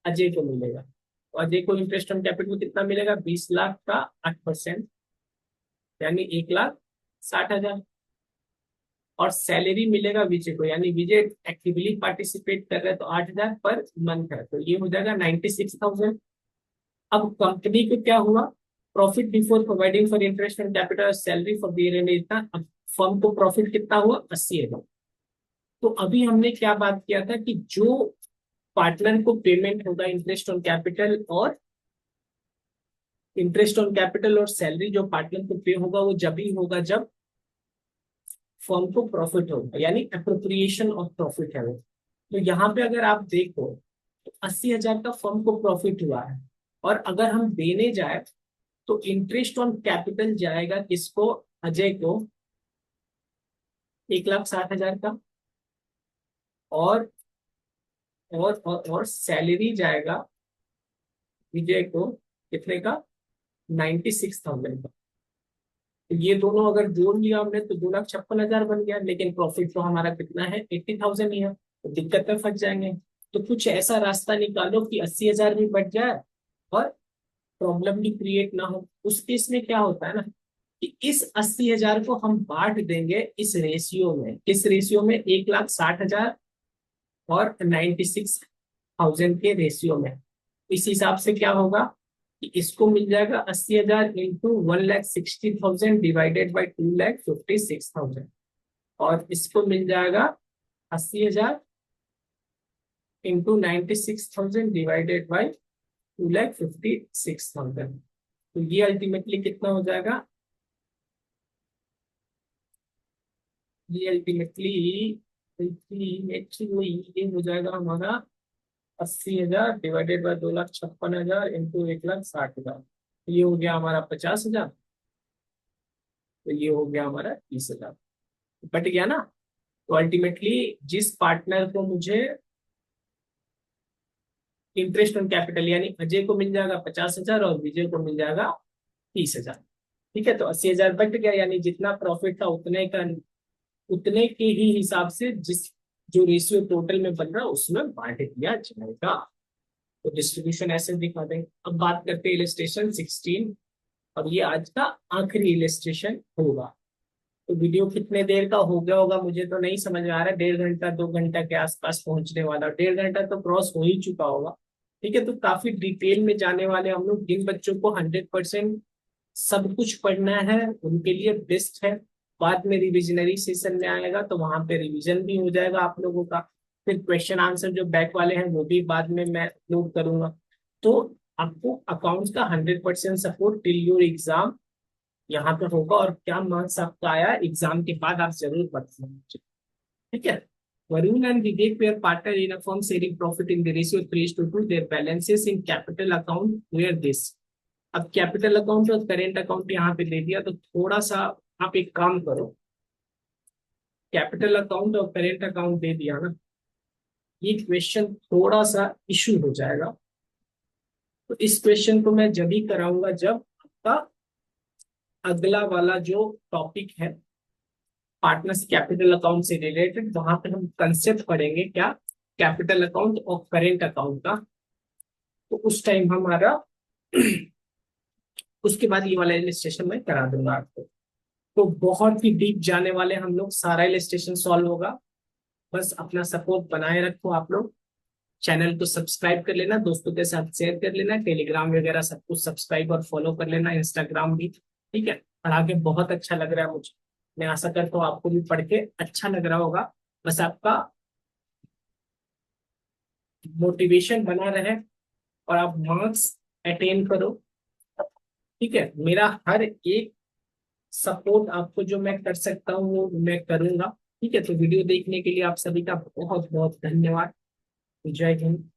अजय को मिलेगा। तो अजय को इंटरेस्ट ऑन कैपिटल कितना मिलेगा, 20 लाख का 8%, यानी 1,60,000। और सैलरी मिलेगा विजय को, यानी विजय एक्टिवली पार्टिसिपेट कर रहा है, तो 8,000 पर मंथ है, तो ये हो जाएगा 96,000। अब कंपनी को क्या हुआ, profit before providing for interest and capital salary for the year इतना। अब फर्म को प्रॉफिट कितना हुआ, 80,000। तो अभी हमने क्या बात किया था कि जो पार्टनर को पेमेंट होगा इंटरेस्ट ऑन कैपिटल और सैलरी जो पार्टनर को पे होगा, वो जब ही होगा जब फर्म को प्रॉफिट होगा, यानी अप्रोप्रिएशन ऑफ प्रॉफिट है वो। तो यहाँ पे अगर आप देखो तो 80,000 का फर्म को प्रॉफिट हुआ है, और अगर हम देने जाए तो इंटरेस्ट ऑन कैपिटल जाएगा किसको, अजय को 1,60,000 का, और और सैलरी जाएगा विजय को कितने का, 96,000 का। तो ये दोनों अगर जोड़ लिया हमने तो 2,56,000 बन गया, लेकिन प्रॉफिट तो हमारा कितना है, 80,000 ही है, तो दिक्कत में फंस जाएंगे। तो कुछ ऐसा रास्ता निकालो कि 80,000 भी बच जाए और प्रॉब्लम भी क्रिएट ना हो। उस केस में क्या होता है ना, कि इस 80,000 को हम बांट देंगे इस रेशियो में, किस रेशियो में, 1,60,000 और 96,000 के रेशियो में। इस हिसाब से क्या होगा कि इसको मिल जाएगा 80,000 इंटू 1,60,000 डिवाइडेड बाई 2,56,000, और इसको मिल जाएगा 80,000 इंटू 96,000 डिवाइडेड बाई 2,56,000। तो ये अल्टीमेटली कितना हो जाएगा, ये अल्टीमेटली अल्टीमेटली ये हो जाएगा हमारा 80,000 डिवाइडेड बाय 2,56,000 इंटू 1,60,000। ये हो गया हमारा 50,000, तो ये हो गया हमारा 30,000। बट गया ना। तो अल्टीमेटली जिस पार्टनर को मुझे इंटरेस्ट ऑन कैपिटल, यानी अजय को मिल जाएगा 50,000 और विजय को मिल जाएगा 30,000। ठीक है, तो 80,000 बट गया, यानी जितना प्रॉफिट था उतने के ही हिसाब से जिस जो रेशियो टोटल में बन रहा है उसमें बांट दिया जाएगा। तो डिस्ट्रीब्यूशन ऐसे दिखा देंगे। अब बात करते हैं इलस्ट्रेशन 16, और ये आज का आखिरी इलस्ट्रेशन होगा। तो वीडियो कितने देर का हो गया होगा मुझे तो नहीं समझ में आ रहा है। 1.5 घंटा 2 घंटा के आसपास पहुंचने वाला, 1.5 घंटा तो क्रॉस हो ही चुका होगा। ठीक है, तो काफी डिटेल में जाने वाले हम लोग। जिन बच्चों को 100% सब कुछ पढ़ना है उनके लिए बेस्ट है। बाद में रिविजनरी सेशन में आएगा तो वहां पे रिवीजन भी हो जाएगा आप लोगों का। फिर क्वेश्चन आंसर जो बैक वाले हैं वो भी बाद में मैं अपलोड करूंगा। तो आपको अकाउंट्स का 100% सपोर्ट टिल योर एग्जाम यहाँ पे होगा। और क्या मार्क्स आपका आया एग्जाम के बाद आप जरूर बताना मुझे। ठीक है। Varun and Vivek were partner in a firm sharing profit in the ratio 3:2. Their balances in capital account were this. अब कैपिटल अकाउंट और करेंट अकाउंट यहाँ पे दे दिया, तो थोड़ा सा आप एक काम करो। कैपिटल अकाउंट और करेंट अकाउंट दे दिया ना, ये क्वेश्चन थोड़ा सा इशू हो जाएगा। तो इस क्वेश्चन को मैं जब ही कराऊंगा जब आपका अगला वाला जो टॉपिक है पार्टनर्स कैपिटल अकाउंट से रिलेटेड, वहां पे हम कंसेप्ट पढ़ेंगे क्या, कैपिटल अकाउंट और करेंट अकाउंट का। तो उस टाइम हमारा उसके बाद ये वाला इलस्ट्रेशन मैं करा दूंगा आपको। तो बहुत ही डीप जाने वाले हम लोग, सारा इलस्ट्रेशन सॉल्व होगा। बस अपना सपोर्ट बनाए रखो आप लोग। चैनल को सब्सक्राइब कर लेना, दोस्तों के साथ शेयर कर लेना, टेलीग्राम वगैरह सब कुछ सब्सक्राइब और फॉलो कर लेना, इंस्टाग्राम भी। ठीक है, पढ़ा के बहुत अच्छा लग रहा है मुझे। मैं आशा करता हूँ आपको भी पढ़ के अच्छा लग रहा होगा। बस आपका मोटिवेशन बना रहे और आप मार्क्स अटेन करो। ठीक है, मेरा हर एक सपोर्ट आपको जो मैं कर सकता हूँ वो मैं करूंगा। ठीक है, तो वीडियो देखने के लिए आप सभी का बहुत बहुत धन्यवाद। जय हिंद।